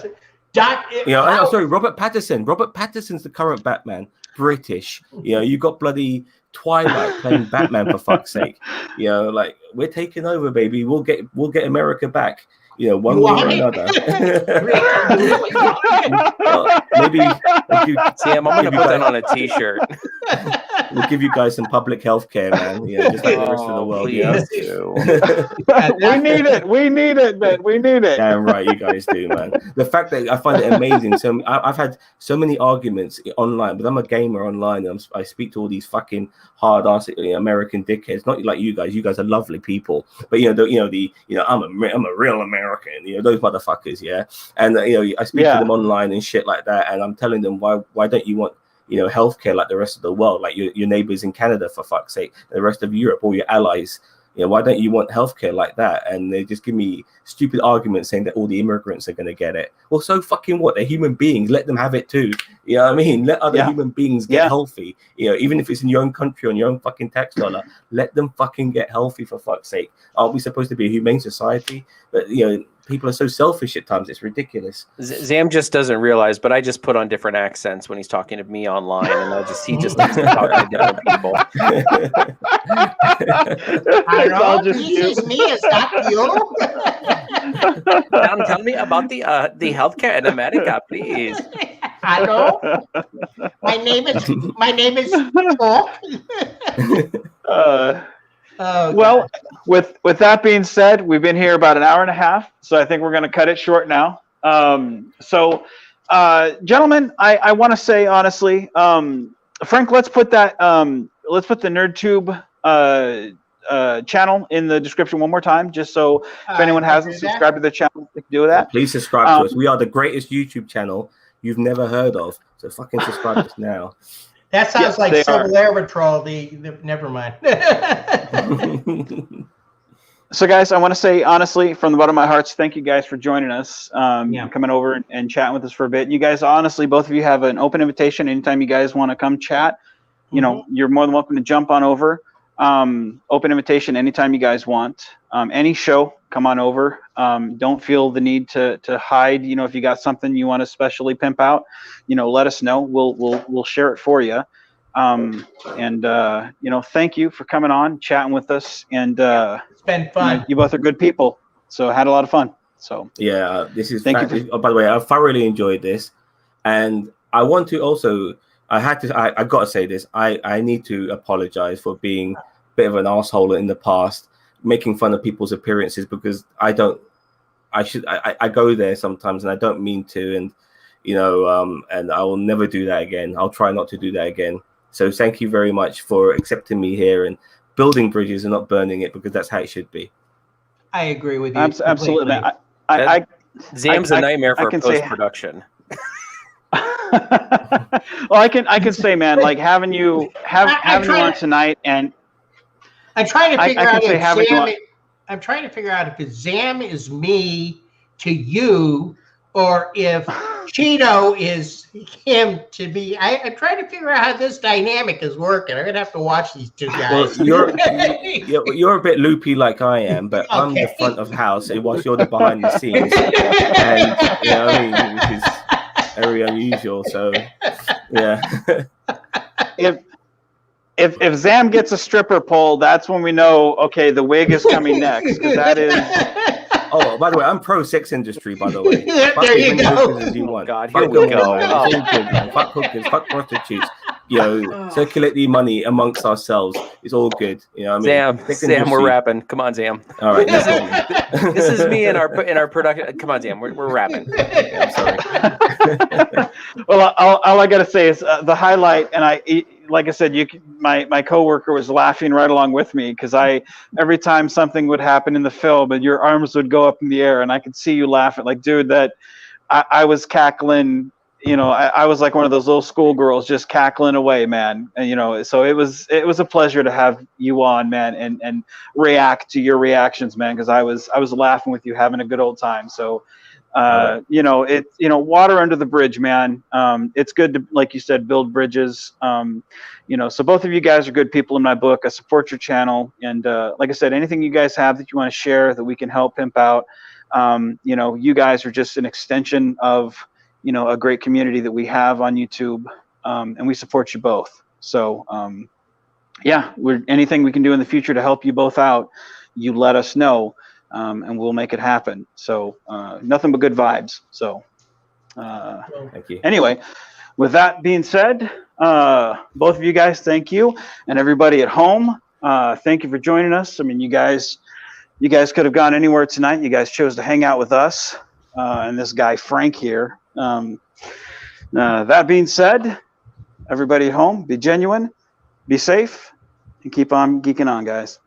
S4: Sorry, Robert Pattinson. Robert Pattinson's the current Batman, British. You know, you got bloody Twilight playing Batman, for fuck's sake. You know, like, we're taking over, baby. We'll get America back. You know, one way or another. Maybe
S3: Sam, I'm gonna put that on a T-shirt.
S4: We'll give you guys some public health care, man. Yeah, just like the rest of the world.
S3: Please
S4: do.
S1: We need it. We need it, man. We need it.
S4: Damn right, you guys do, man. The fact that I find it amazing. So I've had so many arguments online, but I'm a gamer online. And I speak to all these fucking hard-ass American dickheads. Not like you guys. You guys are lovely people, but I'm a real American. You know, those motherfuckers. Yeah, and I speak to them online and shit like that, and I'm telling them why don't you want healthcare like the rest of the world, like your neighbors in Canada, for fuck's sake, the rest of Europe, all your allies. Why don't you want healthcare like that? And they just give me stupid arguments saying that all the immigrants are going to get it. Well, so fucking what? They're human beings. Let them have it too. You know what I mean? Let other human beings get healthy. Even if it's in your own country on your own fucking tax dollar, let them fucking get healthy, for fuck's sake. Aren't we supposed to be a humane society? But people are so selfish at times. It's ridiculous.
S3: Zam just doesn't realize, but I just put on different accents when he's talking to me online, and he just thinks I'm talking to different people.
S2: Hello, this is me. Is that you?
S3: Tell me about the healthcare in America, please.
S2: Hello, my name is
S1: Well, with that being said, we've been here about an hour and a half, so I think we're going to cut it short now. Gentlemen, I want to say honestly, Frank, let's put the NerdTube channel in the description one more time, just so if anyone hasn't subscribed to the channel, they can do that.
S4: Please subscribe to us. We are the greatest YouTube channel you've never heard of. So fucking subscribe to us now.
S2: That sounds like Civil Air Patrol. Never mind.
S1: So, guys, I want to say honestly, from the bottom of my heart, thank you guys for joining us, coming over and chatting with us for a bit. You guys, honestly, both of you have an open invitation. Anytime you guys want to come chat, you know, you're more than welcome to jump on over. Open invitation anytime you guys want. Any show, come on over. Don't feel the need to hide. You know, if you got something you want to specially pimp out, you know, let us know. We'll share it for you. You know, thank you for coming on, chatting with us, and
S2: it's been fun.
S1: You know, you both are good people, so I had a lot of fun. So
S4: yeah, this is
S1: thank you.
S4: Oh, by the way, I thoroughly enjoyed this, and I want to also. I got to say this. I need to apologize for being a bit of an asshole in the past, making fun of people's appearances, because I go there sometimes and I don't mean to, and you know, and I will never do that again. I'll try not to do that again. So thank you very much for accepting me here and building bridges and not burning it, because that's how it should be.
S2: I agree with you.
S1: Absolutely, man.
S3: Zam's a nightmare for post-production.
S1: Well, I can say, man, like having you on tonight, and
S2: I'm trying to figure out if I'm trying to figure out if Zam is me to you, or if Cheeto is him to me. I'm trying to figure out how this dynamic is working. I'm gonna have to watch these two guys.
S4: Well, you're a bit loopy like I am, but okay. I'm the front of house, whilst you're the behind the scenes, and you know what I mean, which is very unusual. So yeah.
S1: If Zam gets a stripper pole, that's when we know, okay, the wig is coming next, because that is.
S4: Oh, by the way, I'm pro sex industry. By the way,
S2: there you go.
S4: As you want.
S3: God, here we go.
S4: It's all good, man. Fuck hookers, fuck prostitutes. You know, circulate the money amongst ourselves. It's all good. You know what I mean?
S3: Zam, we're rapping. Come on, Zam.
S4: All right.
S3: This is me in our production. Come on, Zam, we're rapping.
S4: Okay, I'm sorry.
S1: Well, all I gotta say is the highlight, and like I said, my coworker was laughing right along with me, because every time something would happen in the film and your arms would go up in the air, and I could see you laughing, like, dude, that I was cackling. You know, I was like one of those little schoolgirls just cackling away, man. And you know, so it was a pleasure to have you on, man, and react to your reactions, man, because I was laughing with you, having a good old time. So. You know, water under the bridge, man. It's good to, like you said, build bridges. You know, so both of you guys are good people in my book. I support your channel, and like I said, anything you guys have that you want to share that we can help pimp out, you know, you guys are just an extension of, you know, a great community that we have on YouTube, and we support you both. So, yeah, anything we can do in the future to help you both out, you let us know. And we'll make it happen. So nothing but good vibes. So
S4: thank you.
S1: Anyway, with that being said, both of you guys, thank you, and everybody at home, thank you for joining us. I mean, you guys could have gone anywhere tonight. You guys chose to hang out with us and this guy Frank here. That being said, everybody at home, be genuine, be safe, and keep on geeking on, guys.